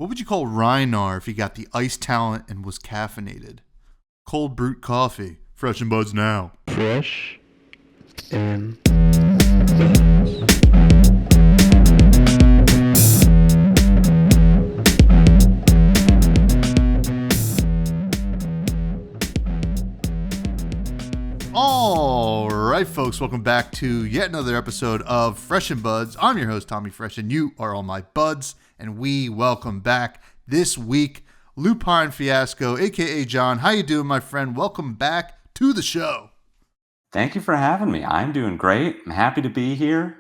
What would you call Reinar if he got the ice talent and was caffeinated? Cold brewed coffee. Fresh and buds now. Fresh and All right, folks, welcome back to yet another episode of Fresh and Buds. I'm your host, Tommy Fresh, and you are all my buds, and we welcome back this week Lupine Fiasco, a.k.a. John. How you doing, my friend? Welcome back to the show. Thank you for having me. I'm doing great. I'm happy to be here.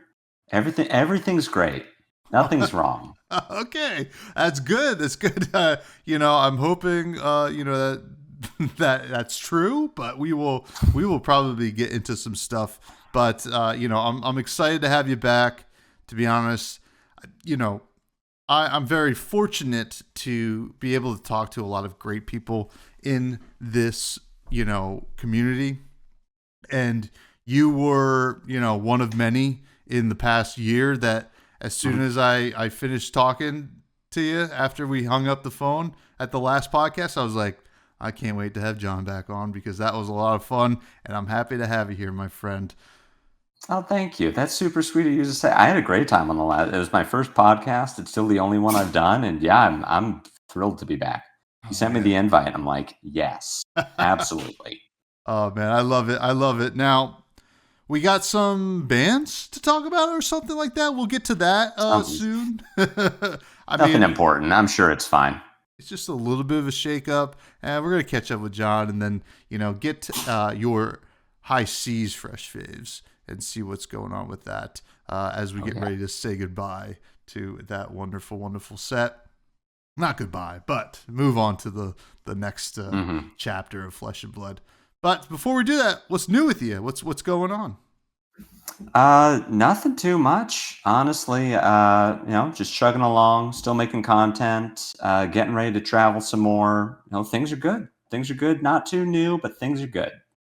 Everything's great. Nothing's wrong. Okay, that's good. That's good. I'm hoping, that's true, but we will probably get into some stuff. But I'm excited to have you back. To be honest, I'm very fortunate to be able to talk to a lot of great people in this community, and you were one of many in the past year that as soon as I finished talking to you after we hung up the phone at the last podcast, I was like, I can't wait to have John back on because that was a lot of fun, and I'm happy to have you here, my friend. Oh, thank you. That's super sweet of you to say. I had a great time on the last. It was my first podcast. It's still the only one I've done, and yeah, I'm thrilled to be back. You sent me the invite. I'm like, yes, absolutely. Oh man, I love it. I love it. Now we got some bands to talk about or something like that. We'll get to that soon. Nothing important. I'm sure it's fine. It's just a little bit of a shake-up, and we're going to catch up with John and then, get your high C's fresh faves and see what's going on with that as we get ready to say goodbye to that wonderful, wonderful set. Not goodbye, but move on to the next chapter of Flesh and Blood. But before we do that, what's new with you? What's going on? Nothing too much, honestly. Just chugging along, still making content, getting ready to travel some more. Things are good. Things are good. Not too new, but things are good.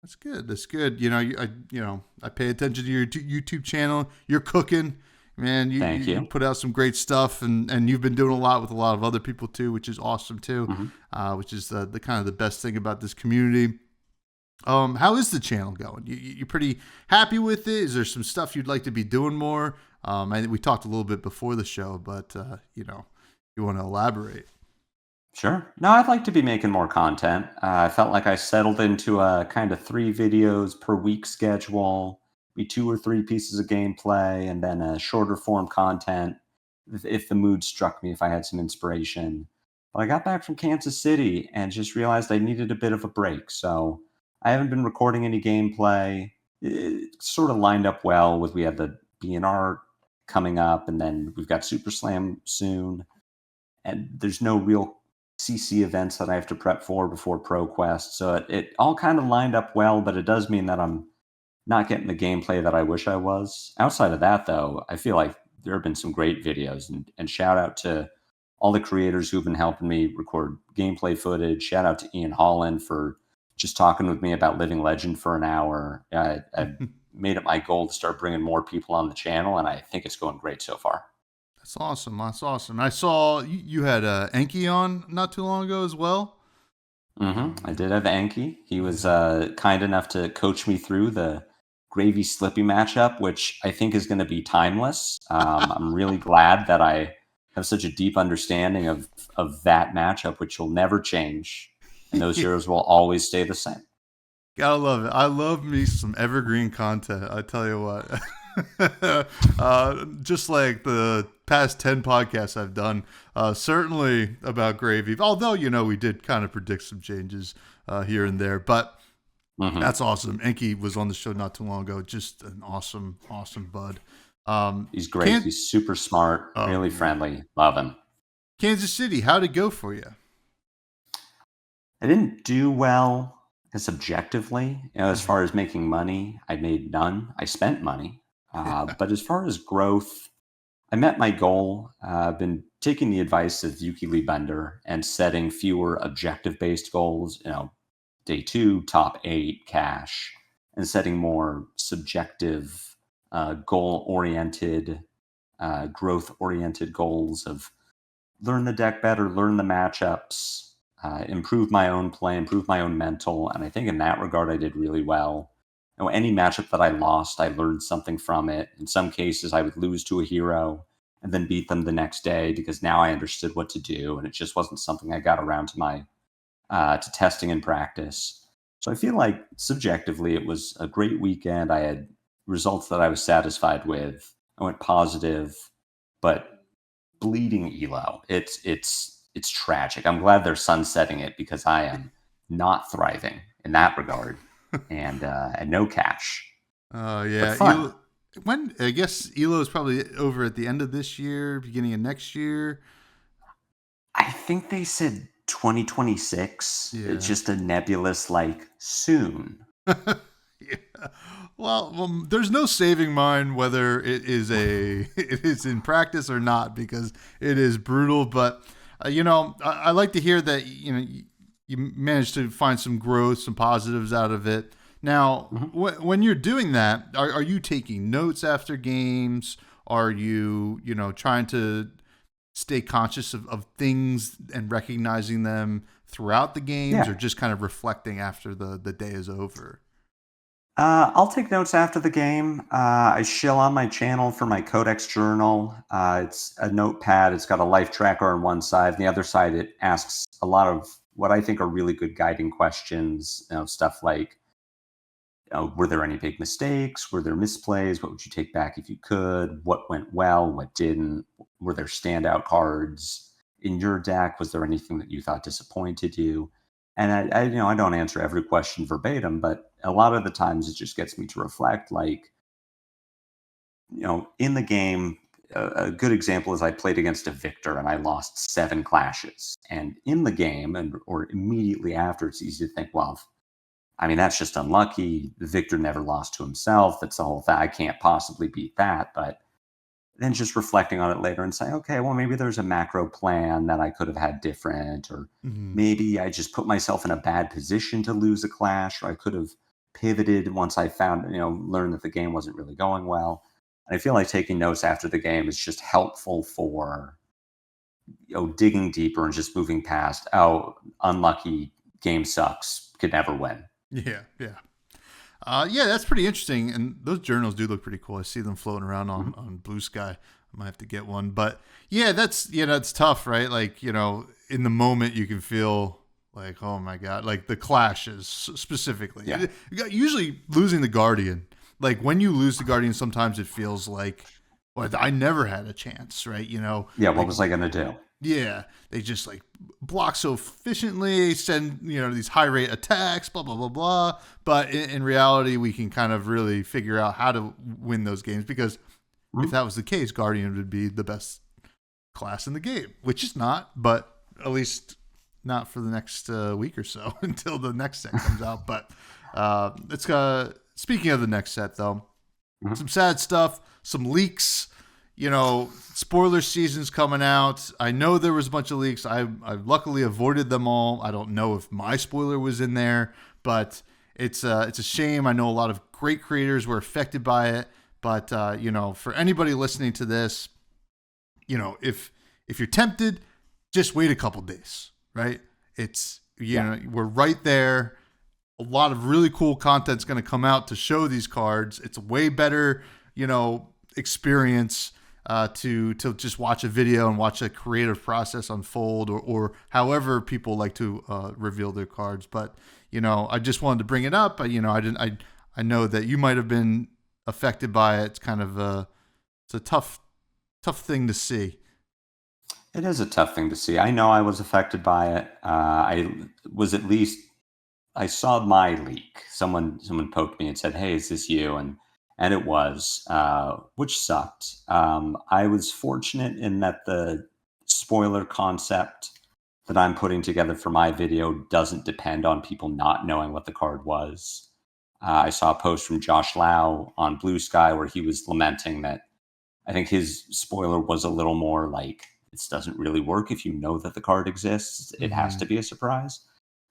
That's good. That's good. I pay attention to your YouTube channel. You're cooking, man. Thank you. You put out some great stuff, and you've been doing a lot with a lot of other people too, which is awesome too. Which is the kind of the best thing about this community. How is the channel going? You pretty happy with it? Is there some stuff you'd like to be doing more? We talked a little bit before the show, but you want to elaborate? Sure. No, I'd like to be making more content. I felt like I settled into a kind of 3 videos per week schedule, be 2 or 3 pieces of gameplay, and then a shorter form content if the mood struck me, if I had some inspiration. But I got back from Kansas City and just realized I needed a bit of a break. So I haven't been recording any gameplay. It sort of lined up well with we have the BNR coming up, and then we've got Super Slam soon. And there's no real CC events that I have to prep for before ProQuest. So it all kind of lined up well, but it does mean that I'm not getting the gameplay that I wish I was. Outside of that, though, I feel like there have been some great videos, and shout out to all the creators who've been helping me record gameplay footage. Shout out to Ian Holland for just talking with me about Living Legend for an hour. I made it my goal to start bringing more people on the channel, and I think it's going great so far. That's awesome. That's awesome. I saw you had Enki on not too long ago as well. I did have Enki. He was kind enough to coach me through the Gravy Slippy matchup, which I think is going to be timeless. I'm really glad that I have such a deep understanding of that matchup, which will never change. And those heroes will always stay the same. Gotta love it. I love me some evergreen content. I tell you what. Just like the past 10 podcasts I've done, certainly about Gravy. Although, we did kind of predict some changes here and there. But that's awesome. Enki was on the show not too long ago. Just an awesome, awesome bud. He's great. He's super smart, really friendly. Love him. Kansas City, how'd it go for you? I didn't do well subjectively. As far as making money, I made none. I spent money. But as far as growth, I met my goal. I've been taking the advice of Yuki Lee Bender and setting fewer objective-based goals, day 2, top 8, cash, and setting more subjective, goal-oriented, growth-oriented goals of learn the deck better, learn the matchups, improve my own play, improve my own mental. And I think in that regard, I did really well. You know, any matchup that I lost, I learned something from it. In some cases, I would lose to a hero and then beat them the next day because now I understood what to do, and it just wasn't something I got around to my to testing in practice. So I feel like subjectively, it was a great weekend. I had results that I was satisfied with. I went positive, but bleeding elo. It's tragic. I'm glad they're sunsetting it because I am not thriving in that regard, and no cash. Oh But yeah. fun. When I guess Elo is probably over at the end of this year, beginning of next year. I think they said 2026. It's Yeah. just a nebulous like soon. Yeah. Well, there's no saving mine whether it is it is in practice or not because it is brutal. But I like to hear that you managed to find some growth, some positives out of it. Now, Mhm. when you're doing that, are you taking notes after games? Are you trying to stay conscious of things and recognizing them throughout the games, or Yeah. just kind of reflecting after the day is over? I'll take notes after the game. I shill on my channel for my Codex journal. It's a notepad. It's got a life tracker on one side, and the other side it asks a lot of what I think are really good guiding questions. Stuff like, were there any big mistakes? Were there misplays? What would you take back if you could? What went well? What didn't? Were there standout cards in your deck? Was there anything that you thought disappointed you? And I don't answer every question verbatim, but a lot of the times it just gets me to reflect. Like, in the game, a good example is I played against a victor and I lost 7 clashes. And in the game, or immediately after, it's easy to think, well, I mean, that's just unlucky. Victor never lost to himself. That's the whole thing. I can't possibly beat that. But then just reflecting on it later and saying, okay, well, maybe there's a macro plan that I could have had different, or Hmm. maybe I just put myself in a bad position to lose a clash, or I could have pivoted once I found, learned that the game wasn't really going well. And I feel like taking notes after the game is just helpful for, digging deeper and just moving past, oh, unlucky, game sucks, could never win. Yeah, yeah. Yeah, that's pretty interesting. And those journals do look pretty cool. I see them floating around Mhm. on Blue Sky. I might have to get one. But yeah, that's tough, right? Like, in the moment you can feel like, oh my God, like the clashes Yeah. specifically. Usually losing the Guardian. Like when you lose the Guardian, sometimes it feels like, well, I never had a chance, right? Yeah. What Like was I going to do? yeah, they just like block so efficiently, send these high rate attacks, blah blah blah blah. But in reality, we can kind of really figure out how to win those games because if Mhm. that was the case, Guardian would be the best class in the game, which is not, but at least not for the next week or so until the next set comes out. But it's speaking of the next set though, Mhm. some sad stuff, some leaks. Spoiler season's coming out. I know there was a bunch of leaks. I luckily avoided them all. I don't know if my spoiler was in there, but it's a shame. I know a lot of great creators were affected by it, but for anybody listening to this, if you're tempted, just wait a couple days, right? It's Yeah. we're right there. A lot of really cool content's going to come out to show these cards. It's a way better, experience to just watch a video and watch a creative process unfold, or however people like to reveal their cards. But I just wanted to bring it up. I know that you might have been affected by it. It's kind of it's a tough thing to see. It is a tough thing to see. I know I was affected by it. I was at least I saw my leak. Someone poked me and said, "Hey, is this you?" And it was, which sucked. I was fortunate in that the spoiler concept that I'm putting together for my video doesn't depend on people not knowing what the card was. I saw a post from Josh Lau on Blue Sky where he was lamenting that I think his spoiler was a little more like, this doesn't really work if you know that the card exists. It has Hmm. to be a surprise.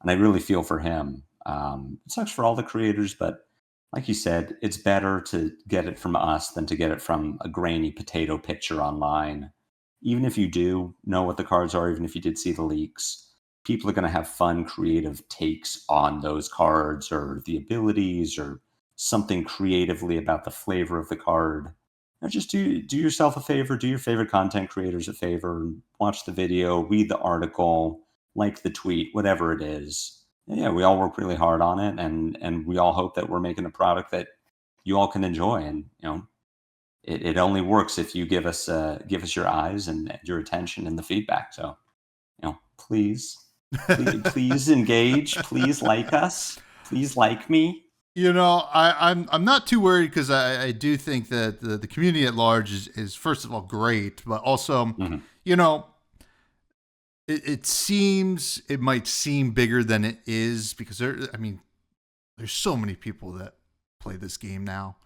And I really feel for him. It sucks for all the creators, but like you said, it's better to get it from us than to get it from a grainy potato picture online. even if you do know what the cards are, even if you did see the leaks, people are going to have fun, creative takes on those cards or the abilities or something creatively about the flavor of the card. Just do yourself a favor, do your favorite content creators a favor, watch the video, read the article, like the tweet, whatever it is. Yeah, we all work really hard on it, and we all hope that we're making a product that you all can enjoy. And it only works if you give us your eyes and your attention and the feedback. So please engage. Please like us. Please like me. I'm not too worried because I do think that the community at large is first of all great, but also, Mhm. it might seem bigger than it is because there's so many people that play this game now,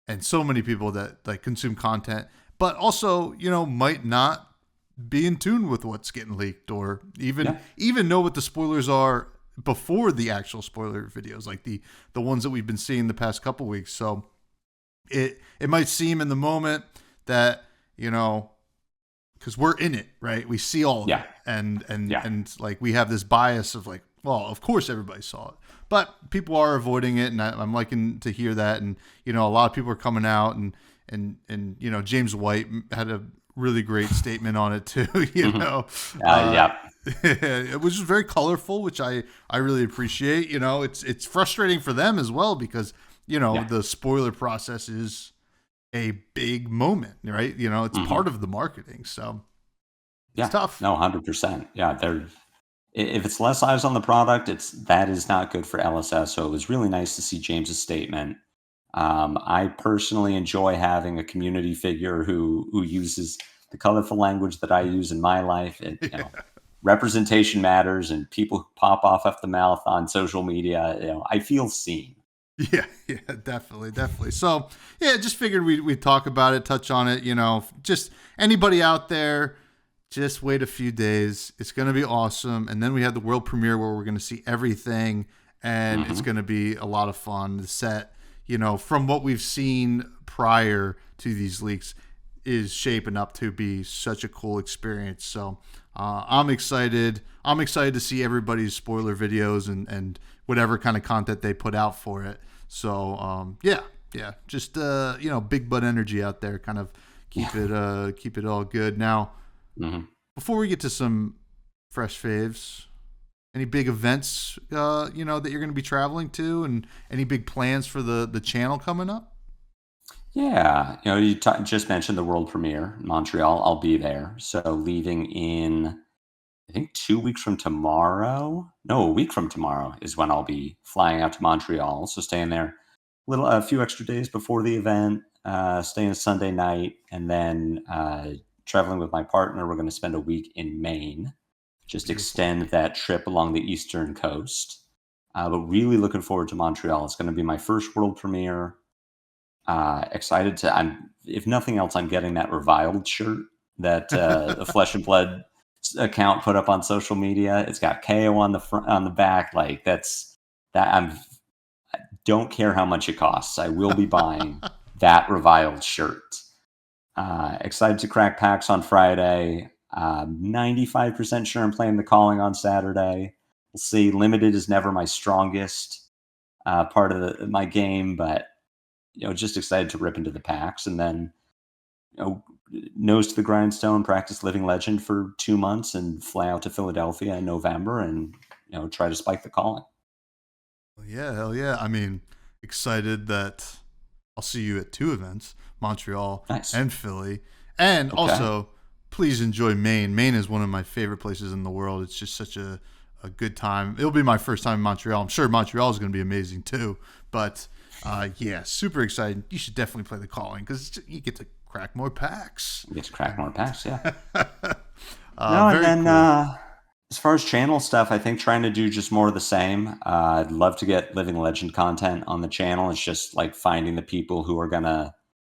and so many people that like consume content, but also might not be in tune with what's getting leaked or even know what the spoilers are before the actual spoiler videos, like the ones that we've been seeing the past couple weeks. So it might seem in the moment that because we're in it, right? We see all of it, and like we have this bias of like, well, of course everybody saw it, but people are avoiding it, and I'm liking to hear that. And a lot of people are coming out, and James White had a really great statement on it too. It was just very colorful, which I really appreciate. It's frustrating for them as well because the spoiler process is a big moment, right? It's part of the marketing, so it's tough. No, 100%. Yeah, if it's less eyes on the product, that is not good for LSS. So it was really nice to see James's statement. I personally enjoy having a community figure who uses the colorful language that I use in my life. Representation matters, and people who pop off at the mouth on social media, I feel seen. Yeah, definitely. So, just figured we'd talk about it, touch on it. Just anybody out there, just wait a few days. It's going to be awesome. And then we have the world premiere where we're going to see everything, and it's going to be a lot of fun. The set, from what we've seen prior to these leaks, is shaping up to be such a cool experience. So I'm excited. I'm excited to see everybody's spoiler videos and whatever kind of content they put out for it. So just big butt energy out there. Kind of keep it all good. Now, before we get to some fresh faves, any big events that you're going to be traveling to, and any big plans for the channel coming up? Yeah, you just mentioned the world premiere in Montreal. I'll be there. So leaving in, I think 2 weeks from tomorrow. No, a week from tomorrow is when I'll be flying out to Montreal. So staying there a few extra days before the event, staying Sunday night, and then traveling with my partner. We're going to spend a week in Maine. Just extend that trip along the eastern coast. But really looking forward to Montreal. It's going to be my first world premiere. Excited if nothing else, I'm getting that reviled shirt that the Flesh and Blood account put up on social media. It's got KO on the front, on the back. Like I don't care how much it costs. I will be buying that reviled shirt. Excited to crack packs on Friday. 95% sure I'm playing the Calling on Saturday. We'll see. Limited is never my strongest part of my game, but just excited to rip into the packs, and then nose to the grindstone, practice Living Legend for 2 months, and fly out to Philadelphia in November and try to spike the Calling. Hell yeah! Excited that I'll see you at 2 events, Montreal and Philly, and also please enjoy Maine. Maine is one of my favorite places in the world. It's just such a good time. It'll be my first time in Montreal. I'm sure Montreal is going to be amazing too, but. Super excited. You should definitely play the Calling because you get to crack more packs. You get to crack more packs, yeah. And then cool. As far as channel stuff, I think trying to do just more of the same. I'd love to get Living Legend content on the channel. It's just like finding the people who are going to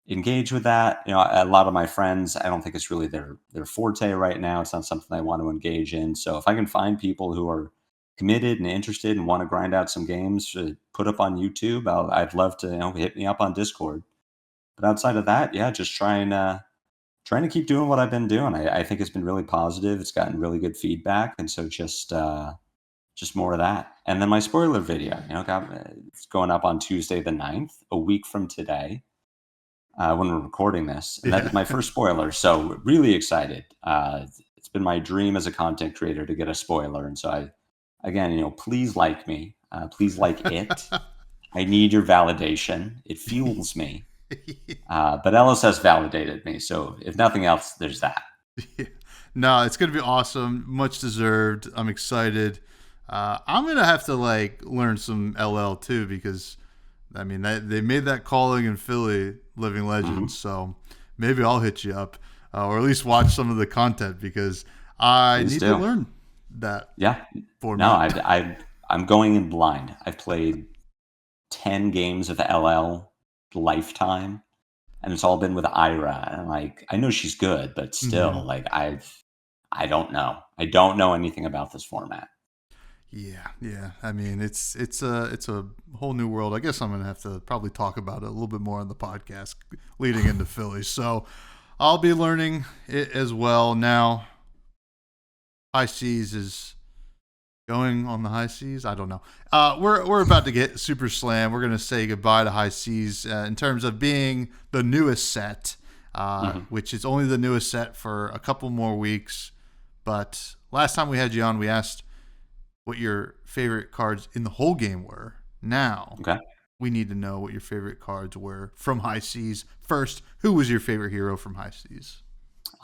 engage with that. A lot of my friends, I don't think it's really their forte right now. It's not something I want to engage in. So if I can find people who are committed and interested and want to grind out some games to put up on YouTube, I'd love to hit me up on Discord. But outside of that, just try and trying to keep doing what I've been doing. I think it's been really positive. It's gotten really good feedback, and so just more of that. And then my spoiler video, it's going up on Tuesday the 9th, a week from today, when we're recording this. And that's my first spoiler. So really excited. It's been my dream as a content creator to get a spoiler. And so please like me. Please like it. I need your validation. It fuels me. But Ellis has validated me. So if nothing else, there's that. No, it's going to be awesome. Much deserved. I'm excited. I'm going to have to learn some LL too, because I mean, they made that calling in Philly, Living Legends. So maybe I'll hit you up, or at least watch some of the content, because I need to learn that. Yeah. Format. No, I'm going in blind. I've played 10 games of LL lifetime, and it's all been with Ira. And I know she's good, but still, I don't know. I don't know anything about this format. Yeah. I mean, it's a whole new world. I guess I'm gonna have to probably talk about it a little bit more on the podcast leading into Philly. So I'll be learning it as well. Now, High Seas is going on the High Seas. I don't know. We're about to get Super Slam. We're gonna say goodbye to High Seas in terms of being the newest set, which is only the newest set for a couple more weeks. But last time we had you on, we asked what your favorite cards in the whole game were. Now, we need to know what your favorite cards were from High Seas. First, who was your favorite hero from High Seas?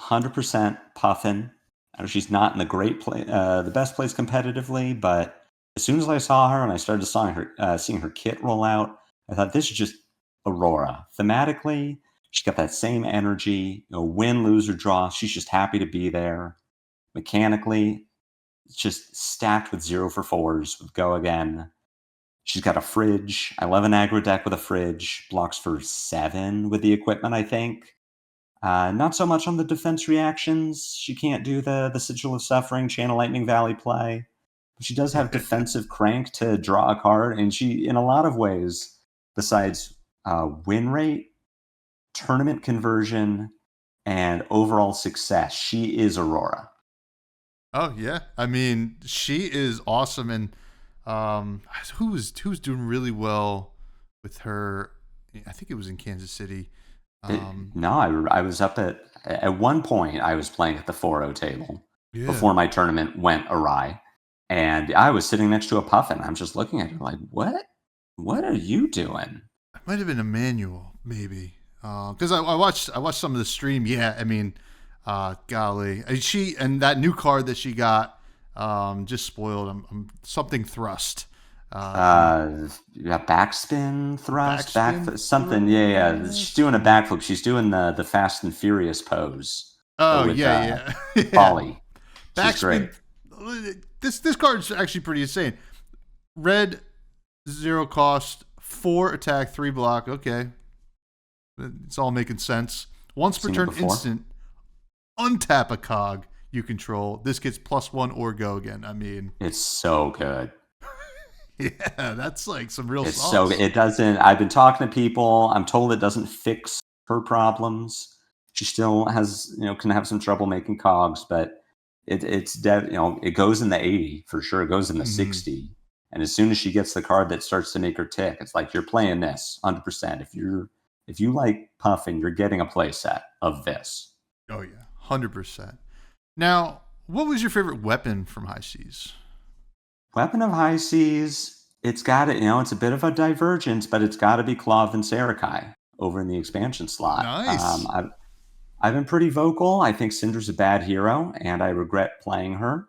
100% Puffin. I know she's not in the best place competitively, but as soon as I saw her and I started seeing her kit roll out, I thought this is just Aurora. Thematically, she's got that same energy. Win, lose, or draw. She's just happy to be there. Mechanically, it's just stacked with 0-for-4s with Go Again. She's got a fridge. I love an aggro deck with a fridge. Blocks for 7 with the equipment, I think. Not so much on the defense reactions. She can't do the Sigil of Suffering, Channel Lightning Valley play. But she does have defensive crank to draw a card. And she, in a lot of ways, besides win rate, tournament conversion, and overall success, she is Aurora. Oh yeah, I mean, she is awesome. And who's doing really well with her? I think it was in Kansas City. I was up at one point. I was playing at the 4-0 table before my tournament went awry, and I was sitting next to a Puffin. I'm just looking at her like, what? What are you doing? It might have been Emmanuel, maybe, because I watched some of the stream. Yeah, I mean. Golly, she and that new card that she got just spoiled. Something thrust. Backspin thrust, something. Yeah. She's doing a backflip. She's doing the Fast and Furious pose. Oh yeah. Polly. She's great. This card's actually pretty insane. Red, 0 cost, 4 attack, 3 block. Okay, it's all making sense. Once per turn instant. Untap a cog you control. This gets +1 or Go Again. I mean, it's so good. Yeah, that's some real sauce. So it doesn't. I've been talking to people. I'm told it doesn't fix her problems. She still has, can have some trouble making cogs, but it goes in the 80 for sure. It goes in the 60, and as soon as she gets the card that starts to make her tick, it's like you're playing this 100%. If you like Puffin, you're getting a play set of this. Oh yeah. 100%. Now, what was your favorite weapon from High Seas? Weapon of High Seas, it's got it. It's a bit of a divergence, but it's got to be Clav and Sarakai over in the expansion slot. Nice. I've been pretty vocal. I think Syndra's a bad hero, and I regret playing her.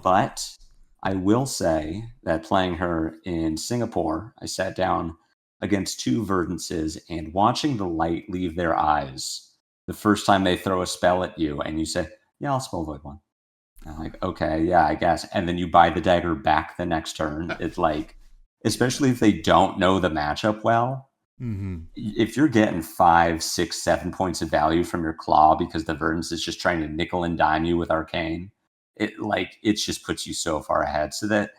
But I will say that playing her in Singapore, I sat down against 2 Verdances, and watching the light leave their eyes the first time they throw a spell at you, and you say, yeah, I'll spell void 1. I'm like, okay, yeah, I guess. And then you buy the dagger back the next turn. It's especially if they don't know the matchup well, if you're getting 5, 6, 7 points of value from your claw because the Verdance is just trying to nickel and dime you with Arcane, it just puts you so far ahead. So that,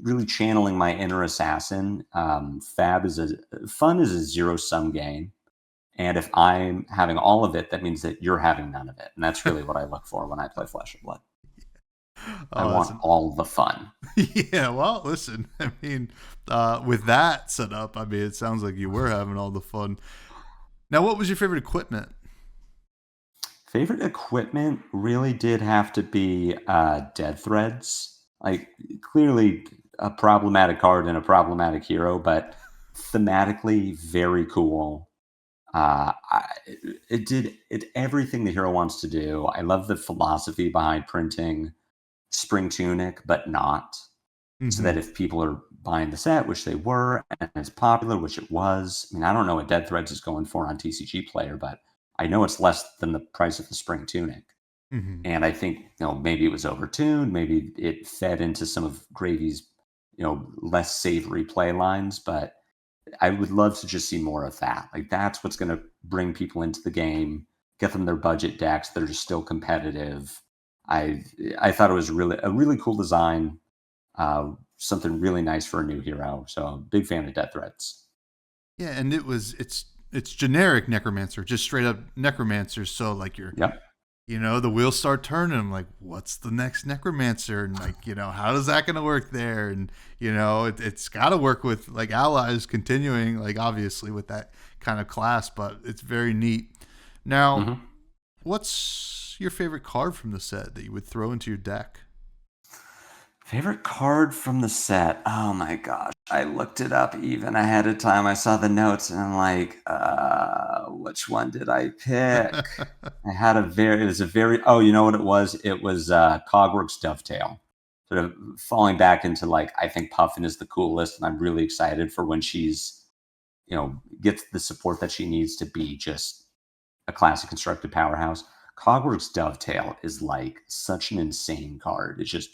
really channeling my inner assassin, Fab is a 0-sum game. And if I'm having all of it, that means that you're having none of it. And that's really what I look for when I play Flesh and Blood. I Oh, want all the fun. yeah. Well, listen, I mean, with that set up, I mean, it sounds like you were having all the fun. Now, what was your favorite equipment? Favorite equipment really did have to be Dead Threads. Like, clearly a problematic card and a problematic hero, but thematically very cool. It did everything the hero wants to do. I love the philosophy behind printing Spring Tunic, but not. So Mm-hmm. that if people are buying the set, which they were, and it's popular, which it was. I mean, I don't know what Dead Threads is going for on TCG Player, but I know it's less than the price of the Spring Tunic. Mm-hmm. And I think, maybe it was overtuned, maybe it fed into some of Gravy's, less savory play lines, but I would love to just see more of that. Like, that's what's going to bring people into the game, get them their budget decks that are still competitive. I thought it was really a really cool design, something really nice for a new hero. So big fan of Death Threads. Yeah, and it's generic necromancer, just straight up necromancer. So like Yep. the wheels start turning. I'm like, what's the next necromancer? And like, how is that going to work there? And it's got to work with like allies continuing, like obviously with that kind of class, but it's very neat. Now, Mm-hmm. what's your favorite card from the set that you would throw into your deck? Favorite card from the set? Oh my gosh. I looked it up even ahead of time. I saw the notes and I'm like, which one did I pick? It was a very, oh, you know what it was? It was Cogwork's Dovetail. Sort of falling back into like, I think Puffin is the coolest, and I'm really excited for when she's, gets the support that she needs to be just a classic constructed powerhouse. Cogwork's Dovetail is like such an insane card. It's just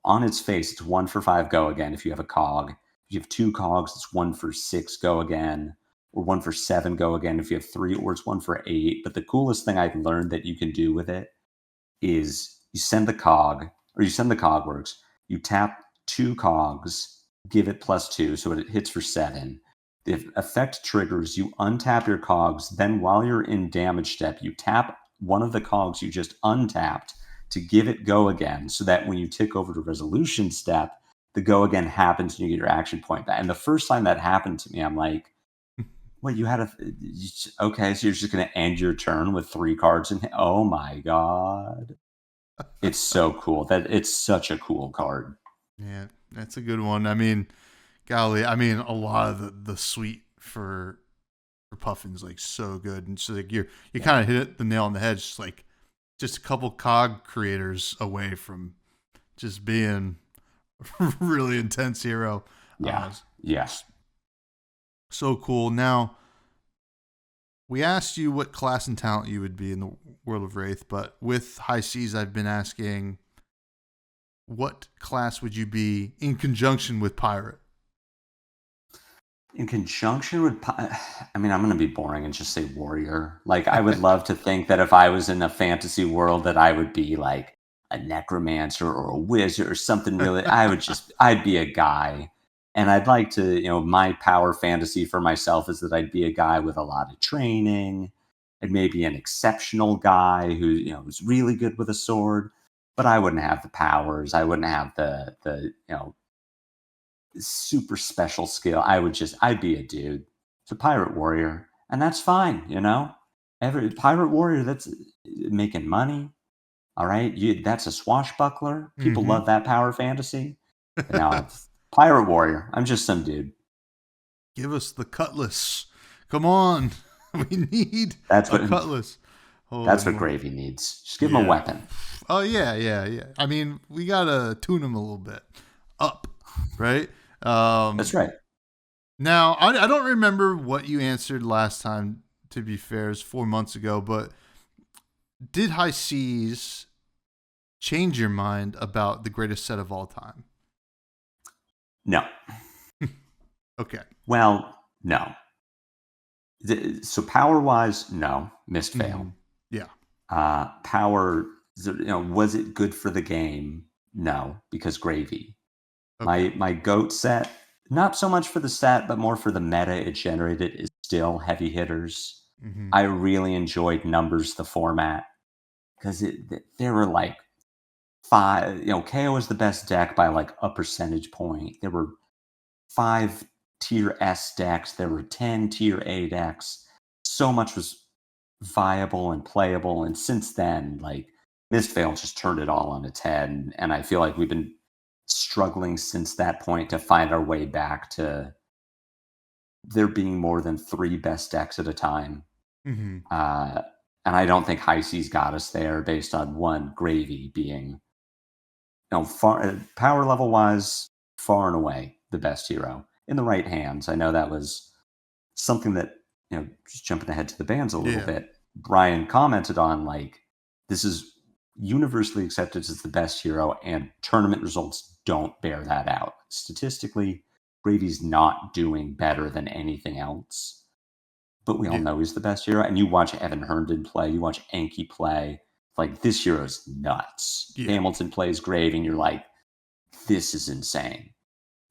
on its face, it's 1 for 5 go again if you have a cog. If you have 2 cogs, it's 1 for 6 go again, or 1 for 7 go again if you have 3, or it's 1 for 8. But the coolest thing I've learned that you can do with it is you send the cogworks, you tap 2 cogs, give it +2, so it hits for 7. The effect triggers, you untap your cogs, then while you're in damage step, you tap one of the cogs you just untapped to give it go again, so that when you tick over to resolution step, the go again happens and you get your action point back. And the first time that happened to me, I'm like, "What? Okay, so you're just going to end your turn with 3 cards in? Oh my god, it's so cool! It's such a cool card." Yeah, that's a good one. I mean, golly, I mean, a lot of the suite for Puffin's like so good, and so like you Yeah, kind of hit the nail on the head. Just a couple cog creators away from just being a really intense hero. yeah, Uh, yeah. so cool. Now, we asked you what class and talent you would be in the world of Wraith, but with High Seas, I've been asking what class would you be in conjunction with Pirate? In conjunction with, I mean, I'm going to be boring and just say warrior. Like, I would love to think that if I was in a fantasy world, that I would be like a necromancer or a wizard or something really. I'd be a guy. And I'd like to, my power fantasy for myself is that I'd be a guy with a lot of training and maybe an exceptional guy who, is really good with a sword. But I wouldn't have the powers. I wouldn't have the super special skill. I'd be a dude. It's a pirate warrior, and that's fine. Every pirate warrior that's making money. All right, that's a swashbuckler. People Mm-hmm. love that power fantasy. But now I'm pirate warrior. I'm just some dude. Give us the cutlass. Come on. We need That's a what cutlass. that's Holy what moly. Gravy needs. Just give him a Yeah. weapon. Oh, yeah. I mean, we got to tune him a little bit up, right? That's right. Now, I don't remember what you answered last time, to be fair. It's 4 months ago, but did High Seas change your mind about the greatest set of all time? No. Okay. Well, no. So power wise, no. Missed Mm-hmm. fail. Yeah. Power, was it good for the game? No, because Gravy. Okay. My goat set, not so much for the set, but more for the meta it generated, is still heavy hitters. I really enjoyed Numbers, the format, because there were like 5, KO is the best deck by like a percentage point. There were 5 tier S decks, there were 10 tier A decks. So much was viable and playable. And since then, like Mistveil just turned it all on its head. And I feel like we've been struggling since that point to find our way back to there being more than 3 best decks at a time. Uh, and I don't think High Seas got us there based on one Gravy being, far power level wise, far and away the best hero in the right hands. I know that was something that, just jumping ahead to the bans a little bit, Brian commented on, like, this is universally accepted as the best hero, and tournament results don't bear that out. Statistically, Gravy's not doing better than anything else, but we all know he's the best hero. And you watch Evan Herndon play, you watch Enki play, like, this hero's nuts. Hamilton plays Gravy, and you're like, this is insane.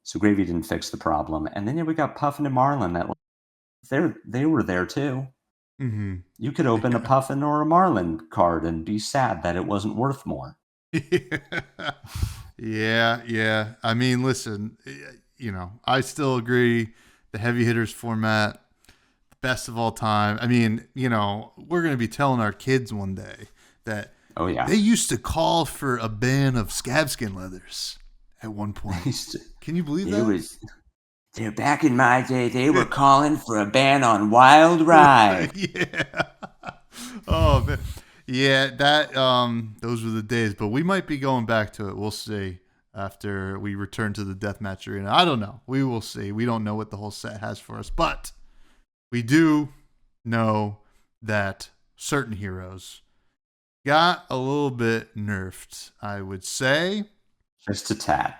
So Gravy didn't fix the problem. And then we got Puffin and Marlin that they were there too. You could open a Puffin or a Marlin card and be sad that it wasn't worth more. Yeah. I mean, listen, I still agree. The heavy hitters format, the best of all time. I mean, we're going to be telling our kids one day that they used to call for a ban of scabskin leathers at one point. Can you believe that? Back in my day, they were calling for a ban on Wild Ride. Oh man. Yeah, that those were the days, but we might be going back to it. We'll see after we return to the deathmatch arena. I don't know. We will see. We don't know what the whole set has for us, but we do know that certain heroes got a little bit nerfed, I would say. Just a tad.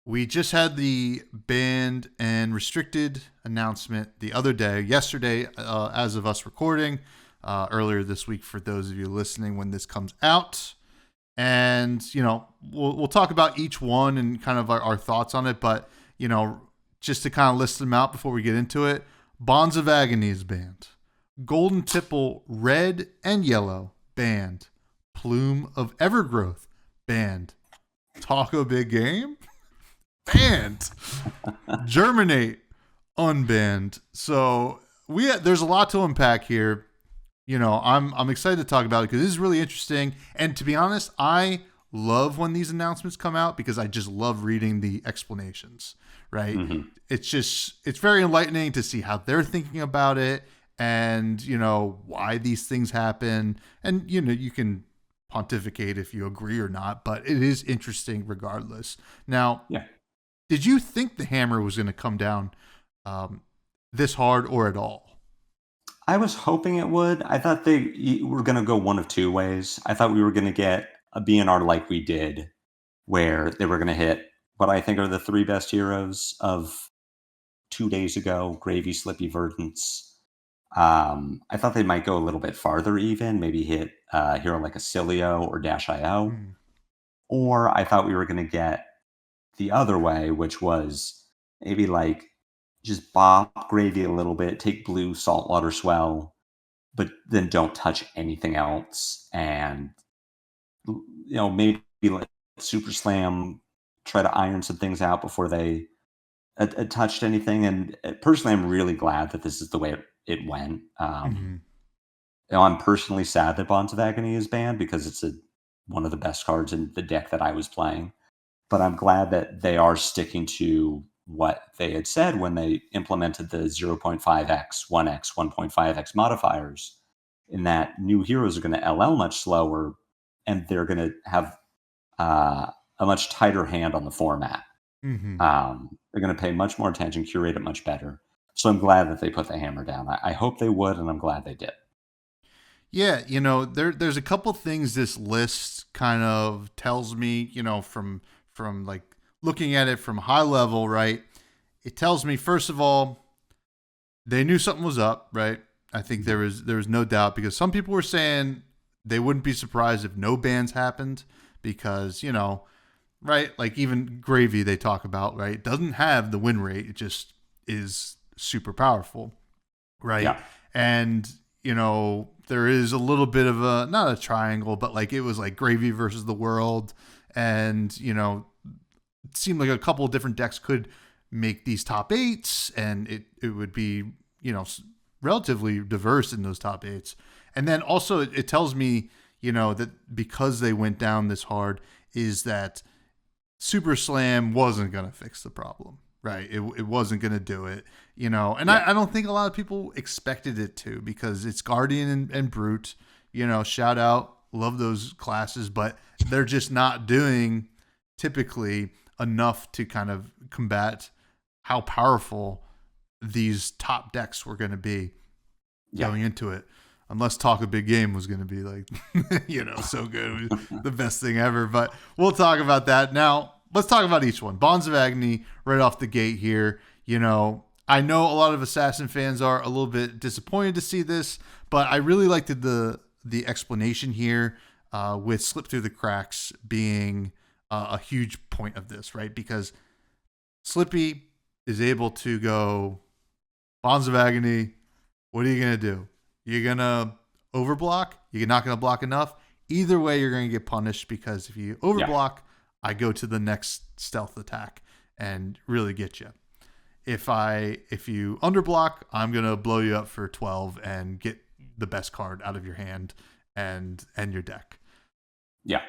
We just had the banned and restricted announcement the other day, yesterday, as of us recording, earlier this week for those of you listening when this comes out. And, we'll talk about each one and kind of our thoughts on it. But, just to kind of list them out before we get into it, Bonds of Agony is banned. Golden Tipple red and yellow, banned. Plume of Evergrowth, banned. Taco Big Game, banned. Germinate, unbanned. So there's a lot to unpack here. I'm excited to talk about it because this is really interesting. And to be honest, I love when these announcements come out because I just love reading the explanations, right? It's very enlightening to see how they're thinking about it and, why these things happen. And, you can pontificate if you agree or not, but it is interesting regardless. Now, did you think the hammer was going to come down this hard or at all? I was hoping it would. I thought they were going to go one of two ways. I thought we were going to get a BNR like we did, where they were going to hit what I think are the 3 best heroes of 2 days ago, Gravy, Slippy, Verdance. I thought they might go a little bit farther even, maybe hit a hero like Acilio or Dash.io. Or I thought we were going to get the other way, which was maybe like just bop Gravy a little bit, take blue Saltwater Swell, but then don't touch anything else. And, maybe let Super Slam try to iron some things out before they touched anything. And personally, I'm really glad that this is the way it went. I'm personally sad that Bonds of Agony is banned because it's one of the best cards in the deck that I was playing. But I'm glad that they are sticking to what they had said when they implemented the 0.5x, 1x, 1.5x modifiers, in that new heroes are going to LL much slower and they're going to have a much tighter hand on the format. They're going to pay much more attention, curate it much better. So I'm glad that they put the hammer down. I hope they would, and I'm glad they did. Yeah, there's a couple things this list kind of tells me, from like looking at it from high level, right? It tells me, first of all, they knew something was up, right? I think there was no doubt because some people were saying they wouldn't be surprised if no bans happened because, right? Like even Gravy they talk about, right? Doesn't have the win rate. It just is super powerful, right? Yeah. And, there is a little bit of not a triangle, but like it was like Gravy versus the World. And, it seemed like a couple of different decks could make these top eights, and it would be, relatively diverse in those top eights. And then also it tells me, that because they went down this hard, is that Super Slam wasn't going to fix the problem, right? It wasn't going to do it, and I don't think a lot of people expected it to, because it's Guardian and Brute, Shoutout, love those classes, but they're just not doing typically enough to kind of combat how powerful these top decks were going to be going into it. Unless Talk a Big Game was going to be like, so good. The best thing ever. But we'll talk about that. Now, let's talk about each one. Bonds of Agony, right off the gate here. I know a lot of Assassin fans are a little bit disappointed to see this, but I really liked the explanation here with Slip Through the Cracks being a huge point of this, right? Because Slippy is able to go, Bonds of Agony, what are you going to do? You're going to overblock? You're not going to block enough? Either way, you're going to get punished, because if you overblock, I go to the next stealth attack and really get you. If you underblock, I'm going to blow you up for 12 and get the best card out of your hand and your deck. Yeah.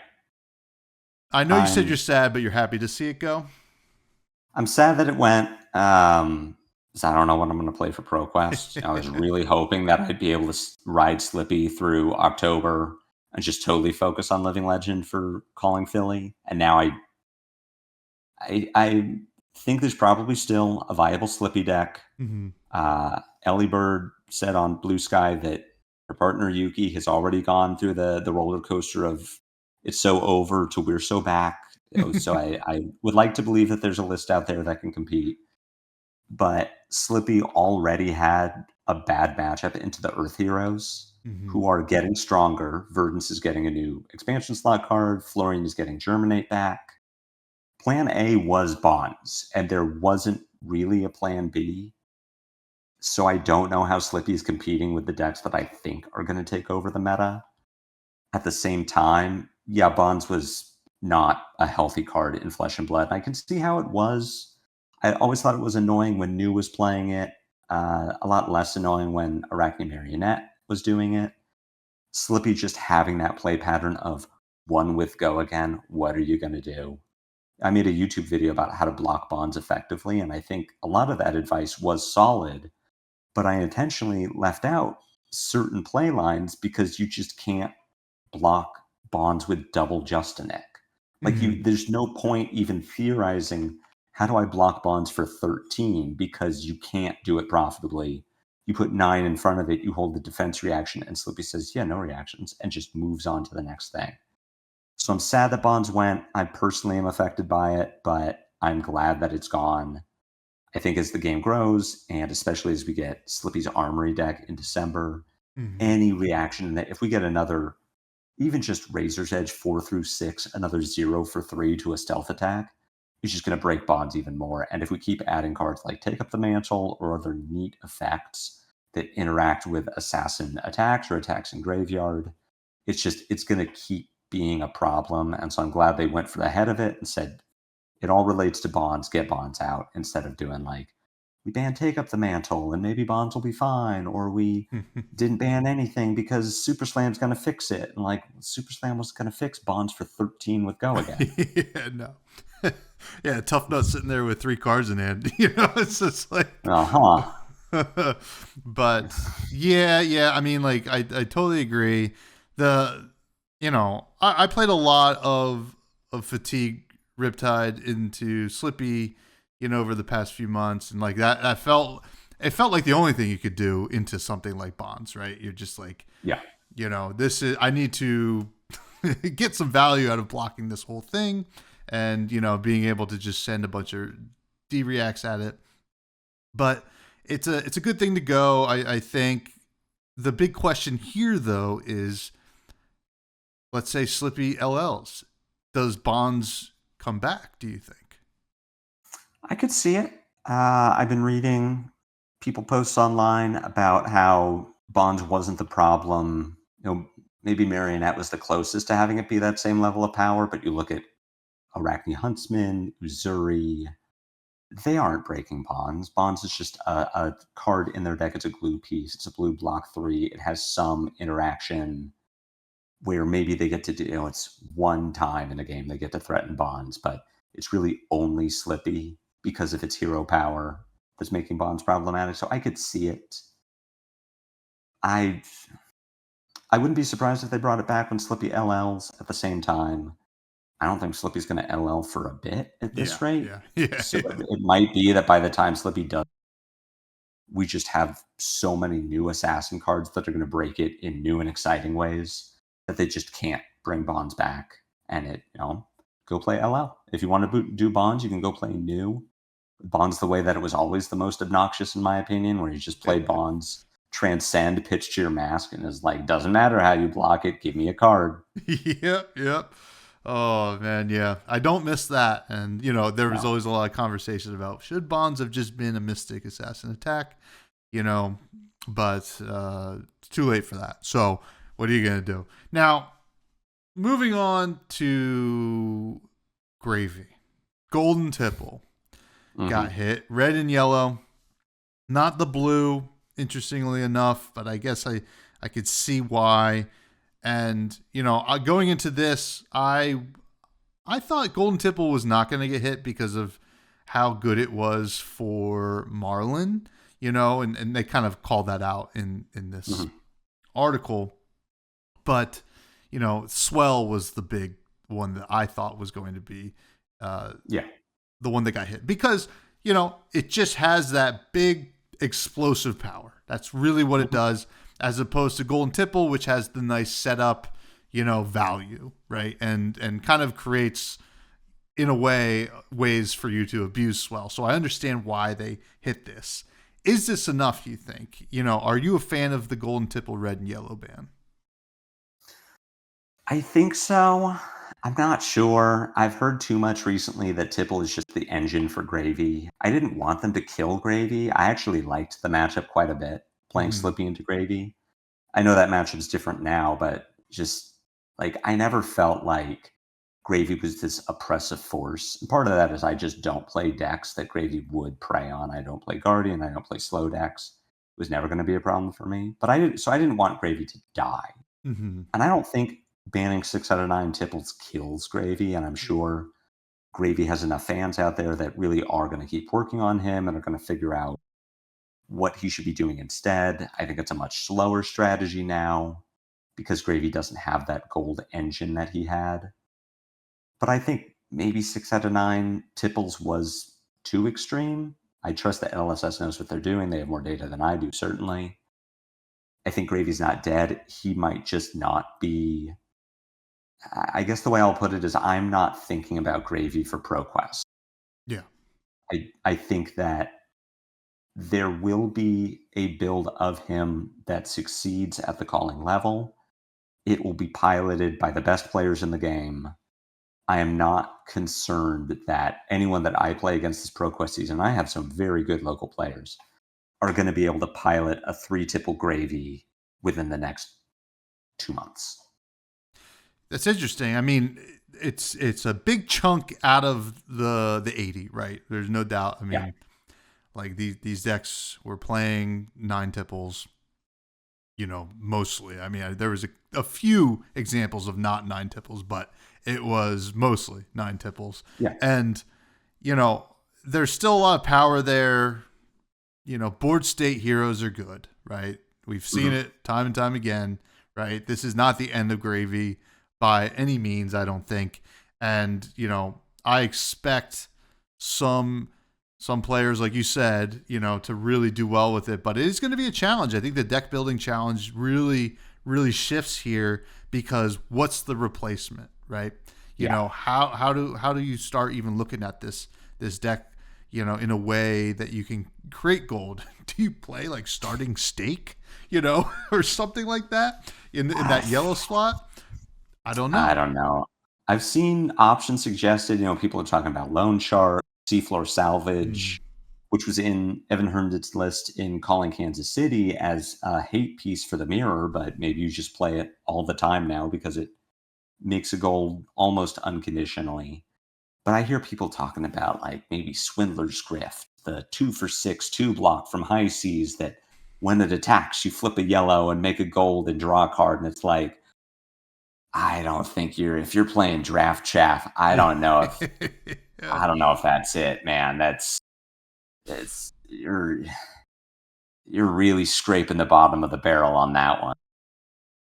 I know you said you're sad, but you're happy to see it go. I'm sad that it went. So I don't know what I'm going to play for ProQuest. I was really hoping that I'd be able to ride Slippy through October and just totally focus on Living Legend for calling Philly. And now I think there's probably still a viable Slippy deck. Mm-hmm. Ellie Bird said on Blue Sky that her partner Yuki has already gone through the roller coaster of it's so over to we're so back. So I would like to believe that there's a list out there that can compete. But Slippy already had a bad matchup into the Earth Heroes, who are getting stronger. Verdance is getting a new expansion slot card. Florian is getting Germinate back. Plan A was Bonds, and there wasn't really a plan B. So I don't know how Slippy is competing with the decks that I think are going to take over the meta. At the same time, Bonds was not a healthy card in Flesh and Blood. I can see how it was. I always thought it was annoying when New was playing it. A lot less annoying when Arachne Marionette was doing it. Slippy just having that play pattern of one with Go Again, what are you going to do? I made a YouTube video about how to block Bonds effectively, and I think a lot of that advice was solid, but I intentionally left out certain play lines because you just can't block Bonds with double Justinek. Like there's no point even theorizing, how do I block Bonds for 13? Because you can't do it profitably. You put 9 in front of it, you hold the defense reaction, and Slippy says, no reactions, and just moves on to the next thing. So I'm sad that Bonds went. I personally am affected by it, but I'm glad that it's gone. I think as the game grows, and especially as we get Slippy's Armory deck in December, any reaction that if we get another, even just Razor's Edge 4 through 6, another 0 for 3 to a stealth attack, it's just going to break Bonds even more. And if we keep adding cards like Take Up the Mantle or other neat effects that interact with assassin attacks or attacks in graveyard, it's going to keep being a problem. And so I'm glad they went for the head of it and said, it all relates to Bonds, get Bonds out, instead of doing like, we banned Take Up the Mantle and maybe Bonds will be fine, or we didn't ban anything because Super Slam's going to fix it. And like, Super Slam was going to fix Bonds for 13 with Go Again. Yeah, Tough Nut sitting there with 3 cards in hand. It's just like, But yeah. I mean, like, I totally agree. I played a lot of Fatigue Riptide into Slippy, over the past few months, and like that, it felt like the only thing you could do into something like Bonds, right? You're just like, I need to get some value out of blocking this whole thing, and being able to just send a bunch of D-reacts at it. But it's a good thing to go. I think the big question here though is, let's say Slippy LLs, does Bonds come back, do you think? I could see it. I've been reading people posts online about how Bonds wasn't the problem. Maybe Marionette was the closest to having it be that same level of power, but you look at Arachne Huntsman, Uzuri, they aren't breaking Bonds. Bonds is just a card in their deck. It's a glue piece. It's a blue block 3. It has some interaction where maybe they get to do, it's one time in a game they get to threaten Bonds, but it's really only Slippy because of its hero power that's making Bonds problematic. So I could see it. I wouldn't be surprised if they brought it back when Slippy LLs at the same time. I don't think Slippy's going to LL for a bit at this rate. Yeah. So it might be that by the time Slippy does, we just have so many new assassin cards that are going to break it in new and exciting ways that they just can't bring Bonds back. And go play LL. If you want to do Bonds, you can go play new. Bonds the way that it was always the most obnoxious, in my opinion, where you just play Bonds, transcend, pitch to your mask, and is like, doesn't matter how you block it, give me a card. Yep. Oh, man, yeah. I don't miss that. And, there was always a lot of conversation about, should Bonds have just been a Mystic Assassin attack? But it's too late for that. So what are you going to do? Now, moving on to Gravy. Golden Tipple got hit. Red and yellow. Not the blue, interestingly enough, but I guess I could see why. And, going into this, I thought Golden Tipple was not going to get hit because of how good it was for Marlin, and they kind of called that out in this article. But, Swell was the big one that I thought was going to be the one that got hit. Because, it just has that big explosive power. That's really what it does. As opposed to Golden Tipple, which has the nice setup, value, right? And kind of creates, in a way, ways for you to abuse Swell. So I understand why they hit this. Is this enough, you think? Are you a fan of the Golden Tipple red and yellow ban? I think so. I'm not sure. I've heard too much recently that Tipple is just the engine for Gravy. I didn't want them to kill Gravy. I actually liked the matchup quite a bit. Playing Slippy into Gravy. I know that matchup's different now, but just I never felt like Gravy was this oppressive force. And part of that is I just don't play decks that Gravy would prey on. I don't play Guardian. I don't play slow decks. It was never going to be a problem for me. But I didn't want Gravy to die. And I don't think banning 6 out of 9 Tipples kills Gravy. And I'm sure Gravy has enough fans out there that really are going to keep working on him and are going to figure out what he should be doing instead. I think it's a much slower strategy now because Gravy doesn't have that gold engine that he had. But I think maybe 6 out of 9 Tipples was too extreme. I trust that LSS knows what they're doing. They have more data than I do, certainly. I think Gravy's not dead. He might just not be... I guess the way I'll put it is I'm not thinking about Gravy for ProQuest. Yeah. I think that there will be a build of him that succeeds at the calling level. It will be piloted by the best players in the game. I am not concerned that anyone that I play against this ProQuest season, I have some very good local players, are going to be able to pilot a 3 Tipple Gravy within the next 2 months. That's interesting. I mean, it's a big chunk out of the 80, right? There's no doubt. I mean, like these decks were playing 9 Tipples, mostly. I mean, there was a few examples of not 9 Tipples, but it was mostly 9 Tipples. Yeah. And, there's still a lot of power there. Board state heroes are good, right? We've seen it time and time again, right? This is not the end of Gravy by any means, I don't think. And, I expect some players, like you said, to really do well with it. But it is going to be a challenge. I think the deck building challenge really, really shifts here because what's the replacement, right? How do you start even looking at this deck, in a way that you can create gold? Do you play like Starting Stake, or something like that in that yellow slot? I don't know. I've seen options suggested. People are talking about Loan Shark, Seafloor Salvage, which was in Evan Herndon's list in Calling Kansas City as a hate piece for the mirror, but maybe you just play it all the time now because it makes a gold almost unconditionally. But I hear people talking about like maybe Swindler's Grift, the 2-for-6 2 block from High Seas that when it attacks, you flip a yellow and make a gold and draw a card. And it's like, I don't think if you're playing draft chaff, I don't know if that's it, man. You're really scraping the bottom of the barrel on that one.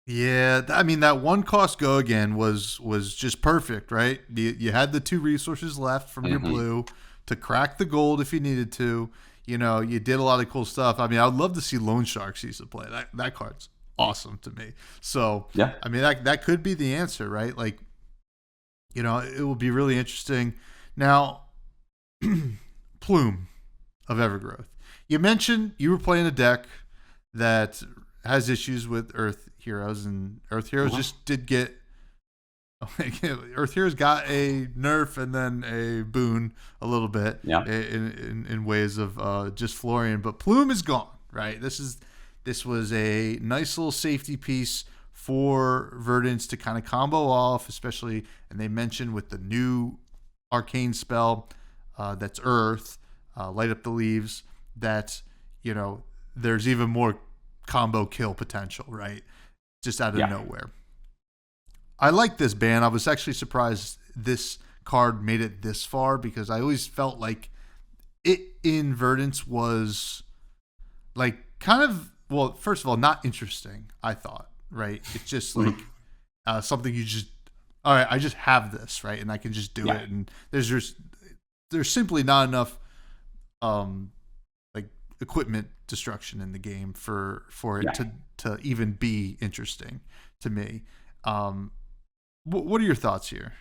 Yeah, I mean that one cost go again was just perfect, right? You had the 2 resources left from your blue to crack the gold if you needed to. You know, you did a lot of cool stuff. I mean, I would love to see Loan Sharks used to play. That card's awesome to me. So, yeah, I mean that could be the answer, right? Like, you know, it will be really interesting. Now, Plume of Evergrowth. You mentioned you were playing a deck that has issues with Earth Heroes, and Earth Heroes just did get Earth Heroes got a nerf and then a boon a little bit in ways of just Florian, but Plume is gone, right? This was a nice little safety piece for Verdance to kind of combo off, especially, and they mentioned with the new arcane spell that's Earth, Light Up the Leaves, that, you know, there's even more combo kill potential, right? Just out of nowhere. I like this ban. I was actually surprised this card made it this far because I always felt like it in Verdance was like kind of, well, first of all, not interesting, I thought, right? It's just like something you just, all right, I just have this, right? And I can just do it. And there's simply not enough like equipment destruction in the game for it to even be interesting to me. What are your thoughts here?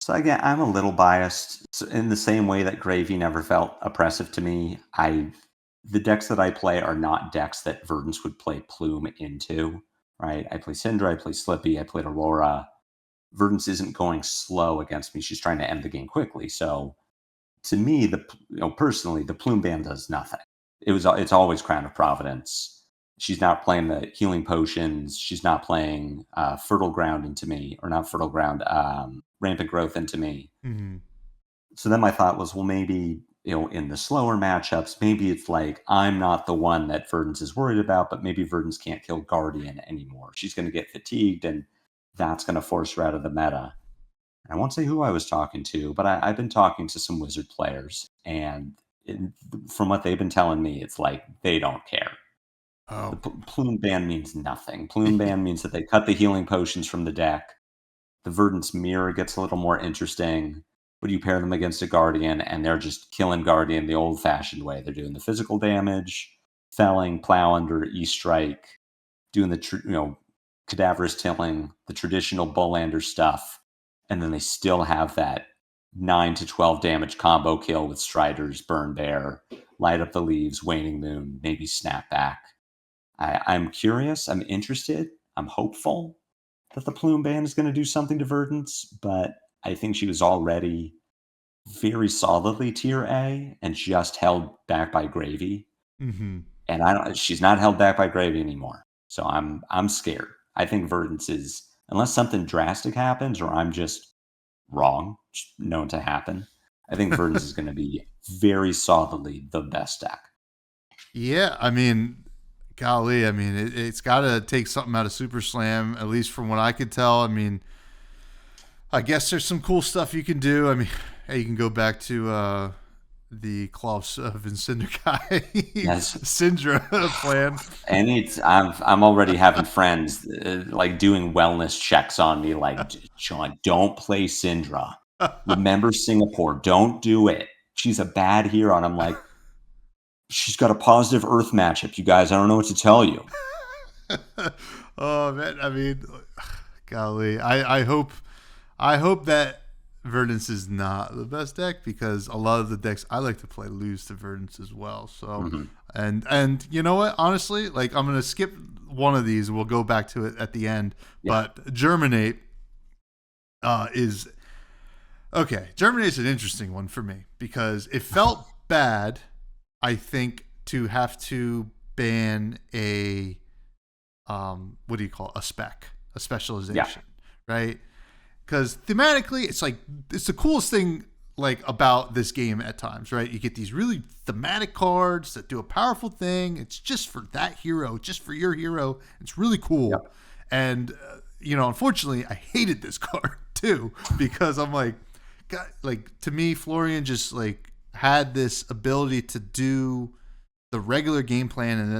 So again, I'm a little biased. So in the same way that Gravy never felt oppressive to me, the decks that I play are not decks that Verdance would play Plume into, right? I play Syndra, I play Slippy, I played Aurora. Verdance isn't going slow against me. She's trying to end the game quickly. So to me, personally, the Plume ban does nothing. It's always Crown of Providence. She's not playing the healing potions. She's not playing Fertile Ground into me, or not Fertile Ground, Rampant Growth into me. Mm-hmm. So then my thought was, well, maybe, in the slower matchups, maybe it's like I'm not the one that Verdance is worried about, but maybe Verdance can't kill Guardian anymore. She's going to get fatigued, and that's going to force her out of the meta. And I won't say who I was talking to, but I've been talking to some Wizard players, and from what they've been telling me, it's like they don't care. Oh. The Plume ban means nothing. Plume ban means that they cut the healing potions from the deck. The Verdance Mirror gets a little more interesting, but you pair them against a Guardian, and they're just killing Guardian the old-fashioned way. They're doing the physical damage, felling, plow under, E-strike, doing the cadaverous tilling, the traditional Bullander stuff, and then they still have that 9 to 12 damage combo kill with Striders, Burn Bear, Light Up the Leaves, Waning Moon, maybe Snapback. I'm curious. I'm interested. I'm hopeful that the Plume ban is going to do something to Verdance, but I think she was already very solidly tier A and just held back by Gravy. Mm-hmm. And she's not held back by Gravy anymore. So I'm scared. I think Verdance is, unless something drastic happens or I'm just wrong, known to happen, I think Verdance is going to be very solidly the best deck. Yeah, I mean, golly, I mean, it's got to take something out of Super Slam, at least from what I could tell. I mean, I guess there's some cool stuff you can do. I mean, hey, you can go back to the Klaus Vincenderkai Syndra plan. And I'm already having friends like doing wellness checks on me, like, Sean, don't play Syndra. Remember Singapore, don't do it. She's a bad hero. And I'm like, she's got a positive Earth matchup, you guys. I don't know what to tell you. Oh man, I mean, golly, I hope that Verdance is not the best deck, because a lot of the decks I like to play lose to Verdance as well. So, and you know what? Honestly, like, I'm gonna skip one of these. We'll go back to it at the end. Yeah. But Germinate is okay. Germinate is an interesting one for me because it felt bad, I think, to have to ban a what do you call it? A specialization, right? Because thematically, it's the coolest thing like about this game at times, right? You get these really thematic cards that do a powerful thing. It's just for that hero, just for your hero. It's really cool. Yep. And unfortunately, I hated this card too because I'm like, God, like to me, Florian just like had this ability to do the regular game plan, and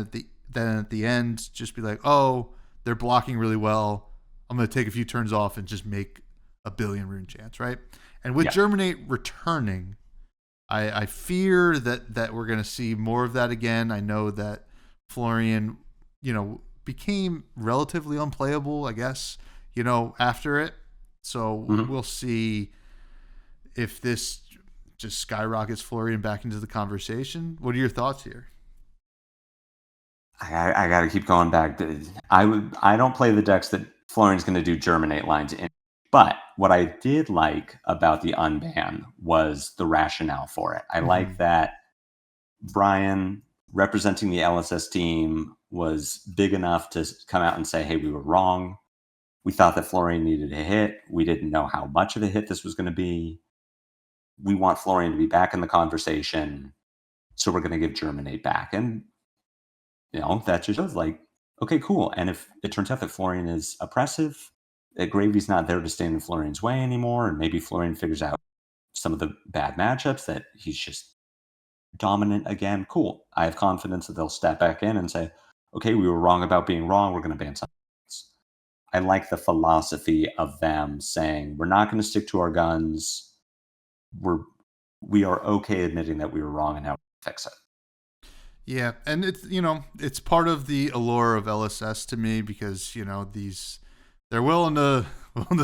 then at the end, just be like, oh, they're blocking really well. I'm going to take a few turns off and just make a billion rune chance, right? And with Germinate returning, I fear that we're going to see more of that again. I know that Florian, became relatively unplayable, I guess, after it. So we'll see if this just skyrockets Florian back into the conversation. What are your thoughts here? I got to keep going back. I don't play the decks that Florian's going to do Germinate lines in. But what I did like about the unban was the rationale for it. I like that Brian, representing the LSS team, was big enough to come out and say, hey, we were wrong. We thought that Florian needed a hit. We didn't know how much of a hit this was going to be. We want Florian to be back in the conversation, so we're going to give Germinate back. And, that just shows like, okay, cool. And if it turns out that Florian is oppressive, that Gravy's not there to stand in Florian's way anymore, and maybe Florian figures out some of the bad matchups that he's just dominant again, cool. I have confidence that they'll step back in and say, okay, we were wrong about being wrong. We're going to ban something else. I like the philosophy of them saying, we're not going to stick to our guns. We are okay admitting that we were wrong and now we fix it. Yeah, and it's part of the allure of LSS to me because they're willing to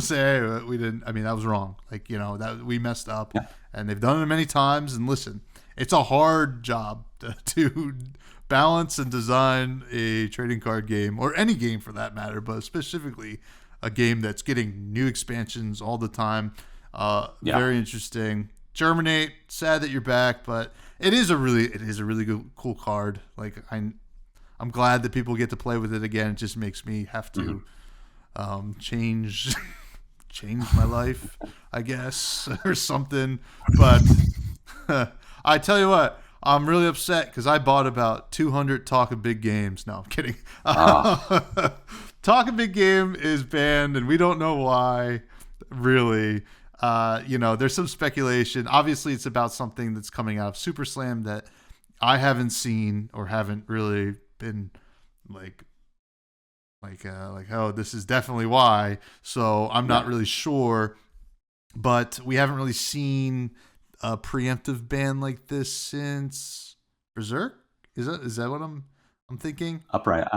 say, hey, we didn't. I mean, that was wrong. Like that we messed up, and they've done it many times. And listen, it's a hard job to balance and design a trading card game, or any game for that matter, but specifically a game that's getting new expansions all the time. Very interesting. Germinate, sad that you're back, but it is a really good, cool card. Like I'm glad that people get to play with it again. It just makes me have to change my life, I guess, or something. But I tell you what, I'm really upset because I bought about 200 Talking Big Games. No, I'm kidding. Talking Big Game is banned, and we don't know why, really. There's some speculation. Obviously, it's about something that's coming out of Super Slam that I haven't seen or haven't really been like, oh, this is definitely why. So I'm not really sure, but we haven't really seen a preemptive ban like this since Berserk. Is that what I'm thinking? Upright.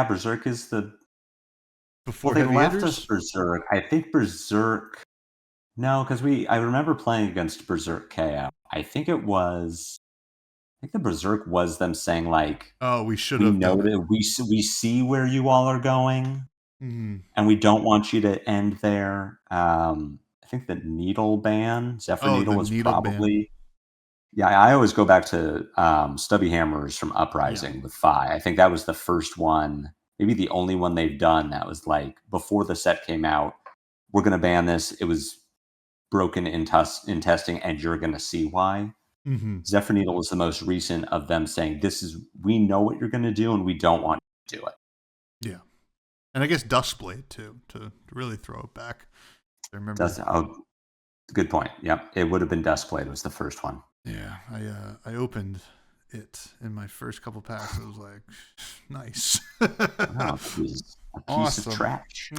Berserk is the before they Heavy left Hitters? us Berserk. I think Berserk. No, because I remember playing against Berserk KO. I think the Berserk was them saying like, "Oh, we should we have know done that we see where you all are going, and we don't want you to end there." I think the needle ban, Zephyr Needle, was probably. Ban. Yeah, I always go back to Stubby Hammers from Uprising with Fi. I think that was the first one, maybe the only one they've done that was like before the set came out. We're going to ban this. It was broken in testing, and you're going to see why. Zephyr Needle was the most recent of them saying, we know what you're going to do, and we don't want you to do it. Yeah. And I guess Duskblade, too, to really throw it back. I remember. Good point. Yep. It would have been Duskblade was the first one. Yeah. I opened it in my first couple packs. I was like, nice. Wow, it was a piece of trash.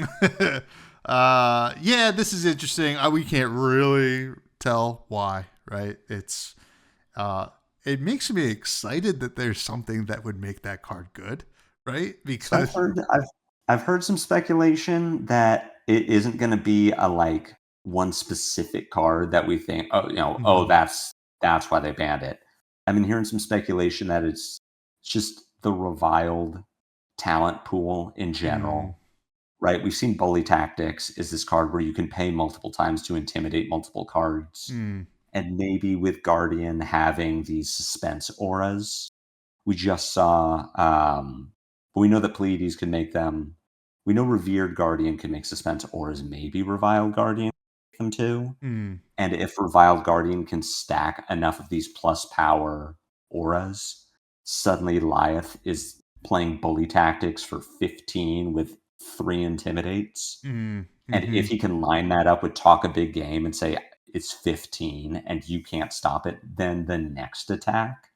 This is interesting. We can't really tell why, right? It's it makes me excited that there's something that would make that card good, right? Because I've heard some speculation that it isn't going to be a like one specific card that we think, that's why they banned it. I've been hearing some speculation that it's just the reviled talent pool in general. Right, we've seen Bully Tactics is this card where you can pay multiple times to intimidate multiple cards, And maybe with Guardian having these suspense auras, we just saw. We know that Pleiades can make them. We know Revered Guardian can make suspense auras. Maybe Reviled Guardian can make them too. Mm. And if Reviled Guardian can stack enough of these plus power auras, suddenly Lyeth is playing bully tactics for 15 with 3 intimidates. Mm. And if he can line that up with talk a big game and say it's 15 and you can't stop it, then the next attack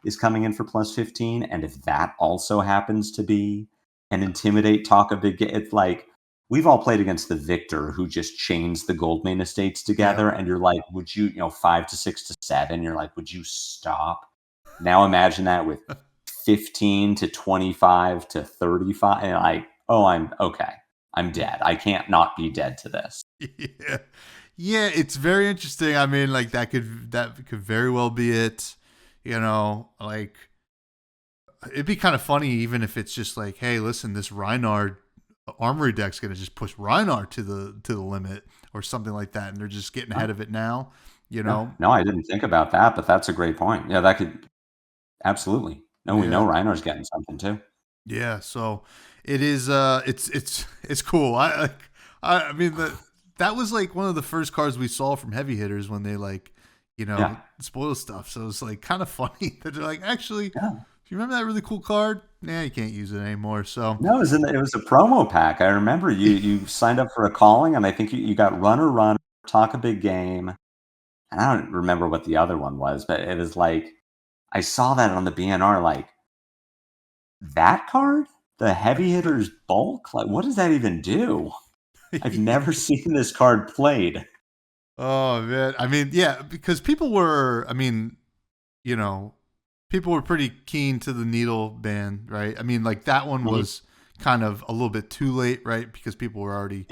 is coming in for plus 15. And if that also happens to be an intimidate talk a big game, it's like we've all played against the Victor who just chains the Goldmane estates together. And you're like, would you, 5 to 6 to 7, you're like, would you stop? Now imagine that with 15 to 25 to 35. And like, oh, I'm okay. I'm dead. I can't not be dead to this. Yeah. Yeah, it's very interesting. I mean, like that could very well be it. Like it'd be kind of funny even if it's just like, hey, listen, this Reinhard armory deck's gonna just push Reinhard to the limit or something like that, and they're just getting ahead of it now. No, I didn't think about that, but that's a great point. Yeah, that could absolutely. No, we know Reinhard's getting something too. Yeah, so it is. It's cool. I mean that was like one of the first cards we saw from heavy hitters when they spoil stuff. So it's like kind of funny that they're like, actually, do you remember that really cool card? Nah, you can't use it anymore. So no, it was a promo pack. I remember you signed up for a calling, and I think you got Runner, Talk a Big Game, and I don't remember what the other one was, but it was like I saw that on the BNR, like that card, the heavy hitters bulk. Like, what does that even do? I've never seen this card played. Oh man, I mean, yeah, because people were pretty keen to the needle ban, right? I mean, like that one was kind of a little bit too late, right? Because people were already,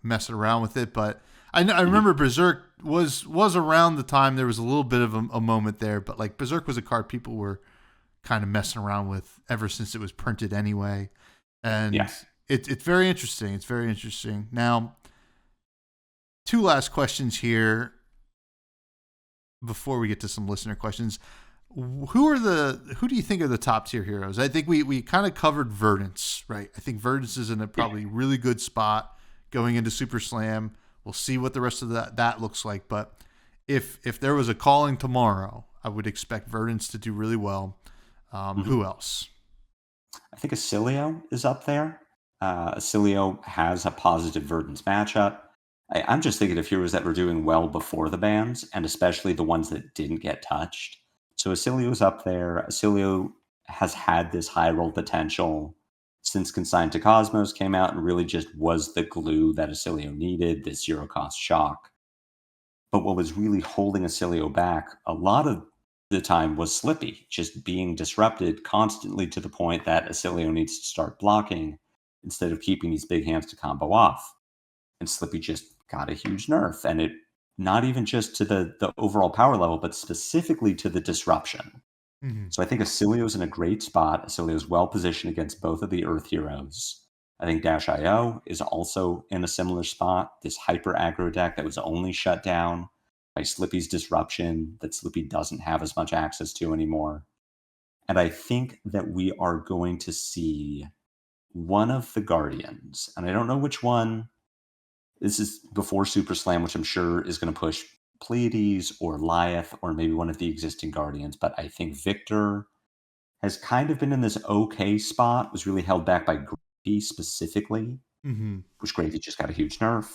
messing around with it. But I remember Berserk was around the time there was a little bit of a moment there, but like Berserk was a card people were kind of messing around with ever since it was printed anyway. And it's very interesting. It's very interesting. Now, 2 last questions here before we get to some listener questions. Who do you think are the top tier heroes? I think we kind of covered Verdance, right? I think Verdance is in a probably really good spot going into Super Slam. We'll see what the rest of that looks like. But if there was a calling tomorrow, I would expect Verdance to do really well. Who else? I think Acilio is up there. Acilio has a positive Verdance matchup. I'm just thinking of heroes that were doing well before the bans, and especially the ones that didn't get touched. So Acilio's up there. Acilio has had this high roll potential since Consigned to Cosmos came out and really just was the glue that Acilio needed, this zero cost shock. But what was really holding Acilio back a lot of the time was Slippy, just being disrupted constantly to the point that Acilio needs to start blocking instead of keeping these big hands to combo off. And Slippy just got a huge nerf, and it not even just to the overall power level, but specifically to the disruption. Mm-hmm. So I think Acilio's in a great spot. Acilio's well positioned against both of the Earth heroes. I think Dash.io is also in a similar spot. This hyper aggro deck that was only shut down by Slippy's disruption that Slippy doesn't have as much access to anymore. And I think that we are going to see one of the Guardians, and I don't know which one. This is before Super Slam, which I'm sure is going to push Pleiades or Lyeth or maybe one of the existing Guardians. But I think Victor has kind of been in this okay spot, was really held back by Gravy specifically, which Gravy just got a huge nerf.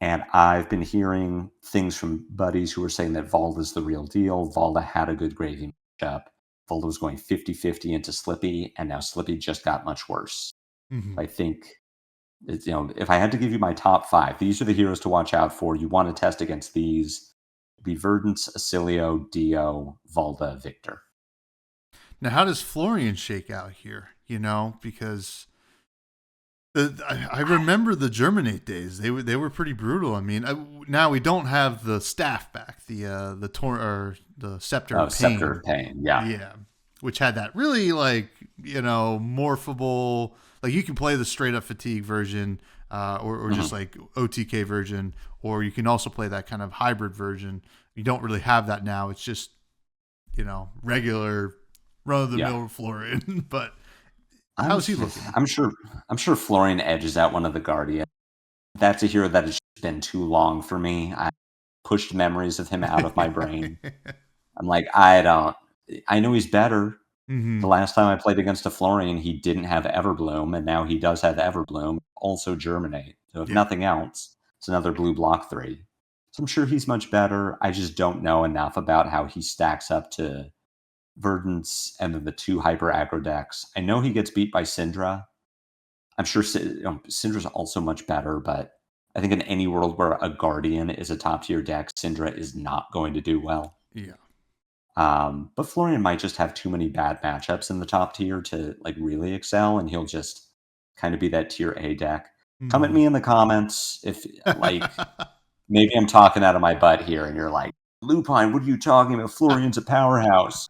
And I've been hearing things from buddies who are saying that Valda's the real deal. Valda had a good Gravy matchup. Valda was going 50-50 into Slippy, and now Slippy just got much worse. I think, if I had to give you my top 5, these are the heroes to watch out for. You want to test against these. Be Verdance, Acilio, Dio, Valda, Victor. Now, how does Florian shake out here? Because I remember the Germinate days. They were pretty brutal. I mean, now we don't have the staff back, the Scepter of Pain. Scepter of Pain, yeah, which had that really morphable. Like you can play the straight up fatigue version. or just like OTK version, or you can also play that kind of hybrid version. You don't really have that now. It's just, regular run-of-the-mill Florian. But how's he looking? I'm sure Florian edges out one of the Guardians. That's a hero that has been too long for me. I pushed memories of him out of my brain. I'm like, I know he's better. Mm-hmm. The last time I played against a Florian, he didn't have Everbloom, and now he does have Everbloom, also Germinate. So if nothing else, it's another blue block 3. So I'm sure he's much better. I just don't know enough about how he stacks up to Verdance and then the 2 hyper aggro decks. I know he gets beat by Syndra. I'm sure Syndra's also much better, but I think in any world where a Guardian is a top tier deck, Syndra is not going to do well. Yeah. But Florian might just have too many bad matchups in the top tier to like really excel, and he'll just kind of be that tier A deck. Mm-hmm. Come at me in the comments if like maybe I'm talking out of my butt here, and you're like, Lupine, what are you talking about? Florian's a powerhouse.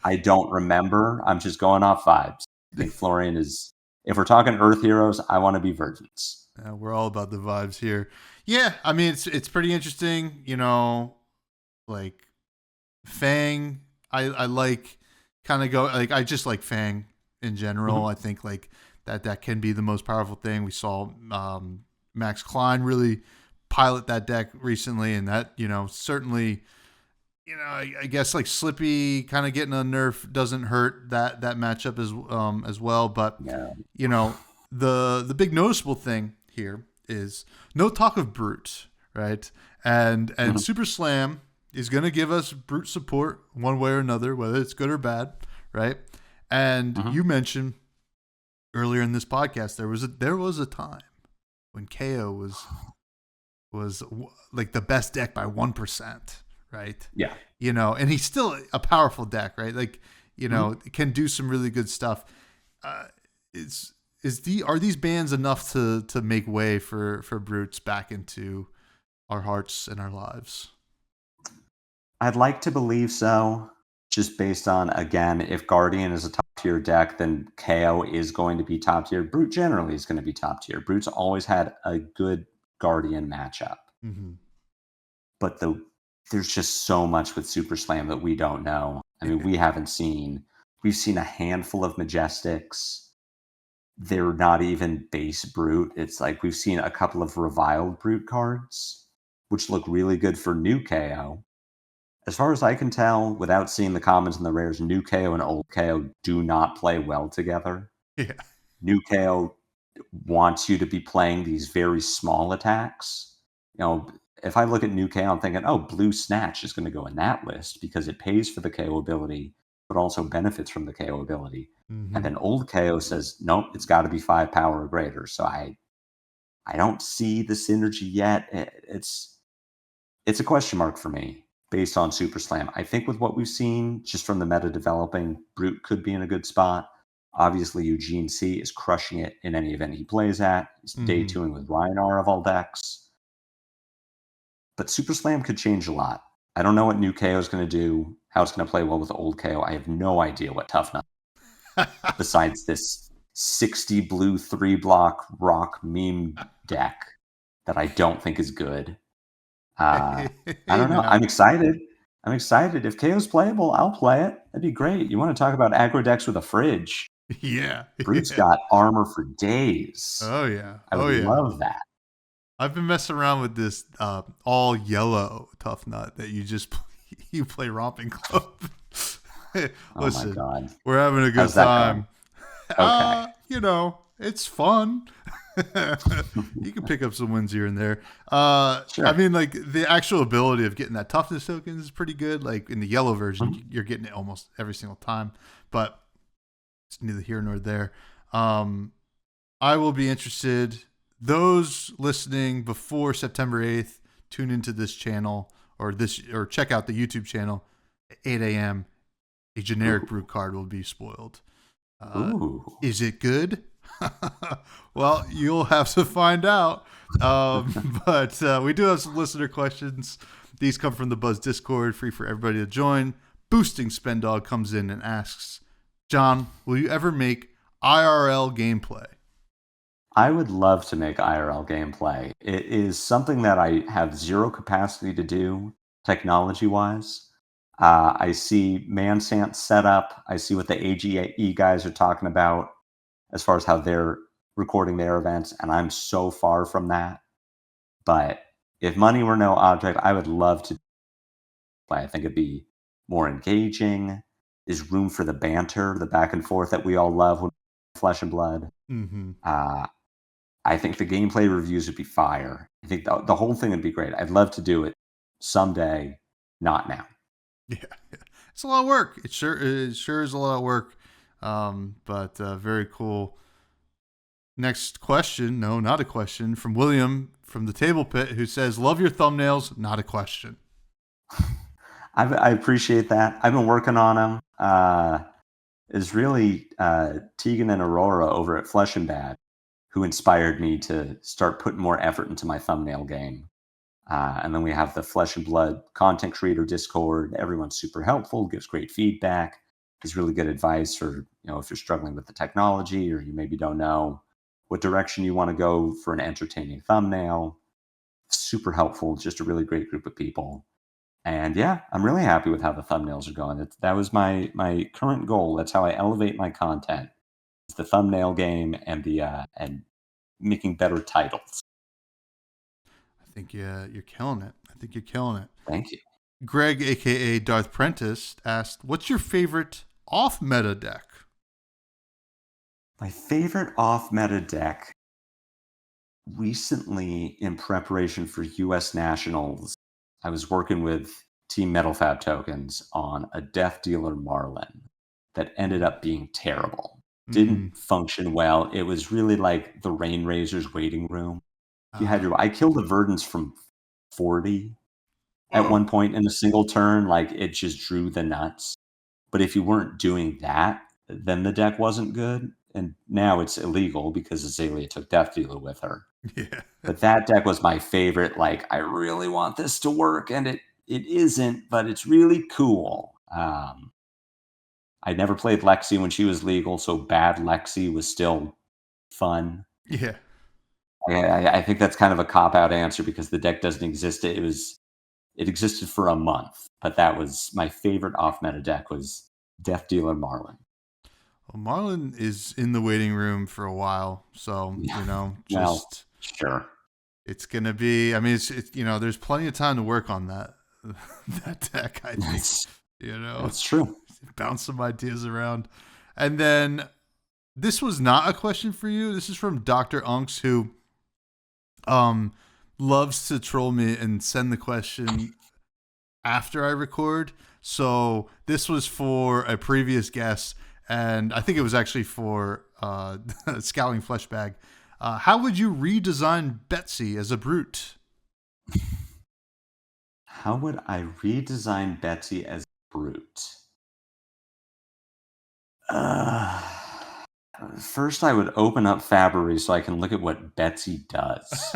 I don't remember. I'm just going off vibes. I think Florian is. If we're talking Earth heroes, I want to be Verdance. We're all about the vibes here. Yeah, I mean it's pretty interesting. Like Fang, I like kind of go like I just like Fang in general. Mm-hmm. I think like that can be the most powerful thing. We saw Max Klein really pilot that deck recently, and that certainly I guess like Slippy kind of getting a nerf doesn't hurt that matchup as well. But the big noticeable thing here is no talk of Brute, right? And Super Slam is going to give us Brute support one way or another, whether it's good or bad, right? And you mentioned earlier in this podcast there was a time when KO was like the best deck by 1%, right? Yeah. And he's still a powerful deck, right? Like, can do some really good stuff. Are these bans enough to make way for Brutes back into our hearts and our lives? I'd like to believe so, just based on, again, if Guardian is a top tier deck, then KO is going to be top tier. Brute generally is going to be top tier. Brute's always had a good Guardian matchup. Mm-hmm. But there's just so much with Super Slam that we don't know. I mean, we've seen a handful of Majestics. They're not even base Brute. It's like we've seen a couple of reviled Brute cards, which look really good for new KO. As far as I can tell, without seeing the commons and the rares, new KO and old KO do not play well together. Yeah. New KO wants you to be playing these very small attacks. If I look at new KO, I'm thinking, oh, Blue Snatch is going to go in that list because it pays for the KO ability, but also benefits from the KO ability. Mm-hmm. And then old KO says, nope, it's got to be 5 power or greater. So I don't see the synergy yet. It's a question mark for me based on Super Slam. I think with what we've seen, just from the meta developing, Brute could be in a good spot. Obviously, Eugene C is crushing it in any event he plays at. He's day 2ing with Rhinar of all decks. But Super Slam could change a lot. I don't know what new KO is going to do, how it's going to play well with old KO. I have no idea what Tough Nut besides this 60 blue 3-block rock meme deck that I don't think is good. I don't know. I'm excited. If KO's playable, I'll play it. That'd be great. You want to talk about aggro decks with a fridge? Yeah. Brute's got armor for days. Oh, yeah. I would love that. I've been messing around with this all yellow Tough Nut that you play Romping Club. Listen, oh my God. We're having a good time. Okay. It's fun. You can pick up some wins here and there. Sure. I mean, like the actual ability of getting that toughness token is pretty good. Like in the yellow version, you're getting it almost every single time, but it's neither here nor there. I will be interested. Those listening before September 8th, tune into this channel or check out the YouTube channel at 8 a.m. A generic Brute card will be spoiled. Is it good? Well, you'll have to find out. But we do have some listener questions. These come from the Buzz Discord, free for everybody to join. Boosting Spendog comes in and asks, John, will you ever make IRL gameplay? I would love to make IRL gameplay. It is something that I have zero capacity to do technology-wise. I see Mansant's setup. I see what the AGE guys are talking about as far as how they're recording their events, and I'm so far from that. But if money were no object, I would love to play. I think it'd be more engaging. There's room for the banter, the back and forth that we all love when Flesh and Blood. Mm-hmm. I think the gameplay reviews would be fire. I think the whole thing would be great. I'd love to do it someday, not now. Yeah, it's a lot of work. It sure is a lot of work. But very cool. Next question. No, not a question. From William from the Table Pit, who says, "Love your thumbnails." Not a question. I appreciate that. I've been working on them. It's really Tegan and Aurora over at Flesh and Bad who inspired me to start putting more effort into my thumbnail game. And then we have the Flesh and Blood content creator Discord. Everyone's super helpful, gives great feedback, gives really good advice for, if you're struggling with the technology or you maybe don't know what direction you want to go for an entertaining thumbnail. Super helpful, just a really great group of people. And yeah, I'm really happy with how the thumbnails are going. That was my current goal. That's how I elevate my content. It's the thumbnail game and and making better titles. I think you're killing it. Thank you. Greg, aka Darth Prentice, asked, "What's your favorite off-meta deck?" My favorite off-meta deck recently, in preparation for U.S. Nationals, I was working with Team Metal Fab Tokens on a Death Dealer Marlin that ended up being terrible. Didn't function well. It was really like the Rain Razor's waiting room. I killed the Verdants from 40 at one point in a single turn. Like, it just drew the nuts. But if you weren't doing that, then the deck wasn't good. And now it's illegal because Azalea took Death Dealer with her. Yeah. But that deck was my favorite. Like, I really want this to work, and it isn't, but it's really cool. I never played Lexi when she was legal, so bad Lexi was still fun. Yeah. I think that's kind of a cop-out answer because the deck doesn't exist. It existed for a month, but that was my favorite off-meta deck was Death Dealer Marlin. Well, Marlin is in the waiting room for a while, so Sure. It's gonna be. I mean, it's there's plenty of time to work on that deck. I think That's true. Bounce some ideas around, and then this was not a question for you. This is from Dr. Unks, who loves to troll me and send the question after I record. So this was for a previous guest, and I think it was actually for Scowling Fleshbag. How would you redesign Betsy as a brute? How would I redesign Betsy as a brute? First, I would open up Fabry so I can look at what Betsy does.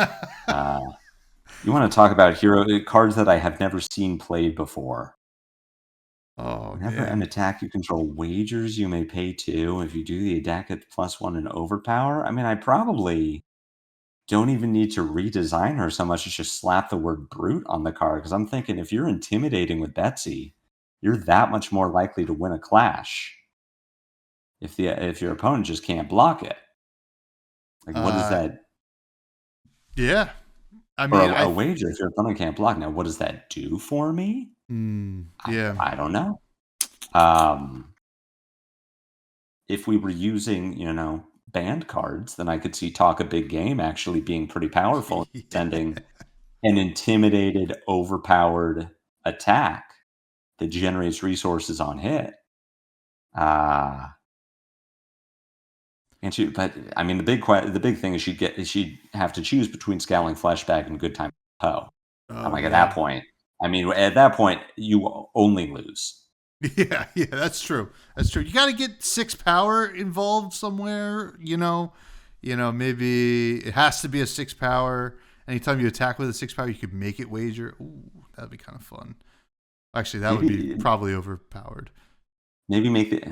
You want to talk about hero cards that I have never seen played before. Oh, Whenever an attack you control wagers, you may pay 2. If you do, the attack at +1 in overpower. I mean, I probably don't even need to redesign her so much as just slap the word brute on the card, because I'm thinking if you're intimidating with Betsy, you're that much more likely to win a clash. If your opponent just can't block it. Like, what is that? Yeah. I mean, or a wager if your opponent can't block. Now, what does that do for me? Yeah. I don't know. If we were using, banned cards, then I could see Talk a Big Game actually being pretty powerful, sending an intimidated, overpowered attack that generates resources on hit. But I mean, the big thing is she'd have to choose between Scowling Fleshbag and Good Time Poe. I'm like, at that point, you only lose. Yeah, that's true. You got to get 6 power involved somewhere. Maybe it has to be a 6 power. Anytime you attack with a 6 power, you could make it wager. Ooh, that'd be kind of fun. Actually, that would be probably overpowered. Maybe make it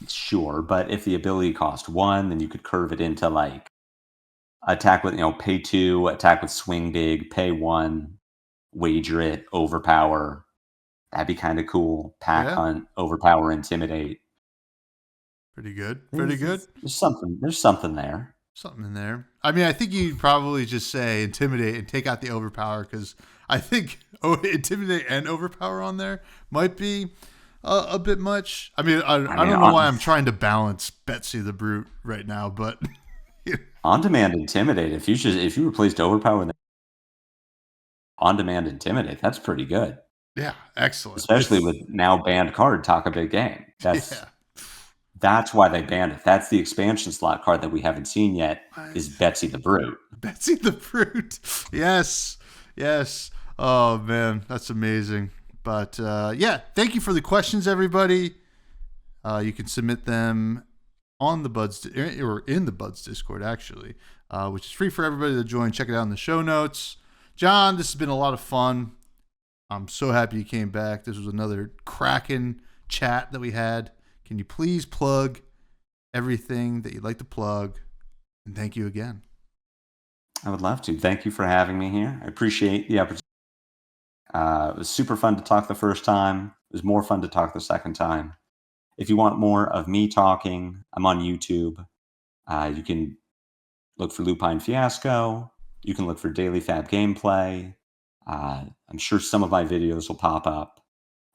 sure, but if the ability cost 1, then you could curve it into like attack with, pay 2, attack with swing big, pay 1, wager it, overpower. That'd be kind of cool. Pack Yeah. hunt, overpower, intimidate. Pretty good. Pretty good. There's something there. Something in there. I mean, I think you'd probably just say intimidate and take out the overpower, because I think intimidate and overpower on there might be a bit much. I mean, I don't know why I'm trying to balance Betsy the Brute right now, but on-demand intimidate. If you replaced overpower with on-demand intimidate, that's pretty good. yeah, excellent. Especially with now banned card Talk a Big Game. That's why they banned it. That's the expansion slot card that we haven't seen yet, is Betsy the Brute. Betsy the Brute. Yes. Oh man, that's amazing. But yeah, thank you for the questions, everybody. You can submit them on the Buds or in the Buds Discord, actually, which is free for everybody to join. Check it out in the show notes. John, this has been a lot of fun. I'm so happy you came back. This was another cracking chat that we had. Can you please plug everything that you'd like to plug? And thank you again. I would love to. Thank you for having me here. I appreciate the opportunity. It was super fun to talk the first time. It was more fun to talk the second time. If you want more of me talking, I'm on YouTube. You can look for Lupine Fiasco. You can look for Daily Fab Gameplay. I'm sure some of my videos will pop up.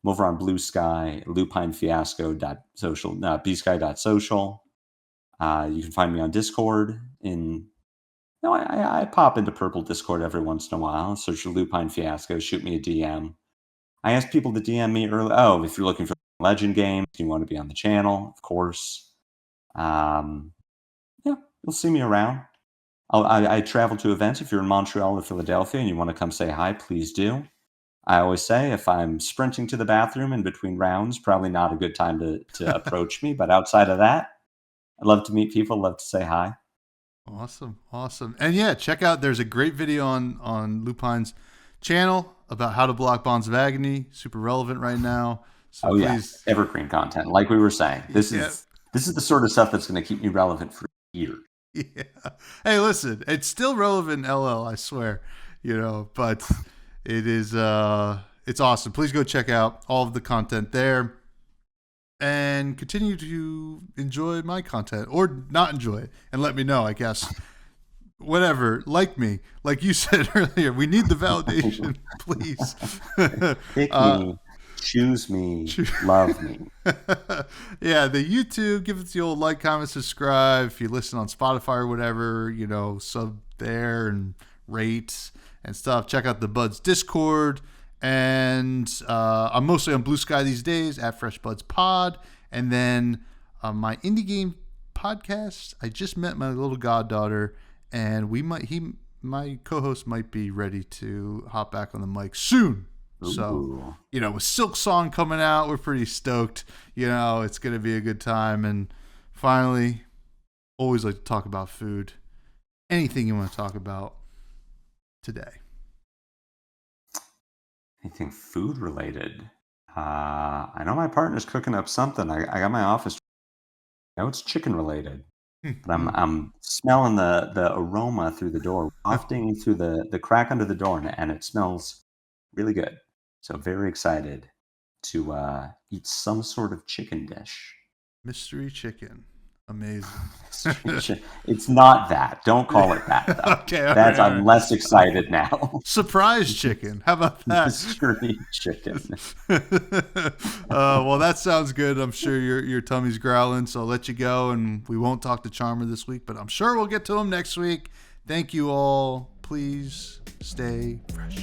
I'm over on Blue Sky, lupinefiasco.social, bsky.social. You can find me on Discord. I pop into Purple Discord every once in a while. Search for Lupine Fiasco. Shoot me a DM. I asked people to DM me early. Oh, if you're looking for Legend games, you want to be on the channel, of course. You'll see me around. I travel to events. If you're in Montreal or Philadelphia and you want to come say hi, please do. I always say if I'm sprinting to the bathroom in between rounds, probably not a good time to approach me. But outside of that, I'd love to meet people, love to say hi. Awesome. And yeah, check out, there's a great video on Lupine's channel about how to block Bonds of Agony. Super relevant right now. So please. Yeah, evergreen content. Like we were saying, this is the sort of stuff that's going to keep me relevant for years. Yeah. Hey, listen, it's still relevant in LL, I swear, but it is, it's awesome. Please go check out all of the content there and continue to enjoy my content or not enjoy it and let me know, I guess. Whatever, like me, like you said earlier, we need the validation, please. Pick me, choose me, love me. Yeah, the YouTube, give us the old like, comment, subscribe. If you listen on Spotify or whatever, sub there and rate and stuff. Check out the Buds Discord. And I'm mostly on Blue Sky these days at freshbudspod. And then my indie game podcast, I just met my little goddaughter, and my co-host might be ready to hop back on the mic soon. Ooh. So, with Silk Song coming out, we're pretty stoked. It's going to be a good time. And finally, always like to talk about food. Anything you want to talk about today? Anything food related? I know my partner's cooking up something. I got my office. I know it's chicken related, but I'm smelling the aroma through the door, wafting through the crack under the door, and it smells really good. So very excited to eat some sort of chicken dish. Mystery chicken. Amazing. It's not that. Don't call it that, though. Okay, I'm less excited now. Surprise chicken. How about that? Mystery chicken. Well, that sounds good. I'm sure your tummy's growling, so I'll let you go, and we won't talk to Charmer this week, but I'm sure we'll get to him next week. Thank you all. Please stay fresh.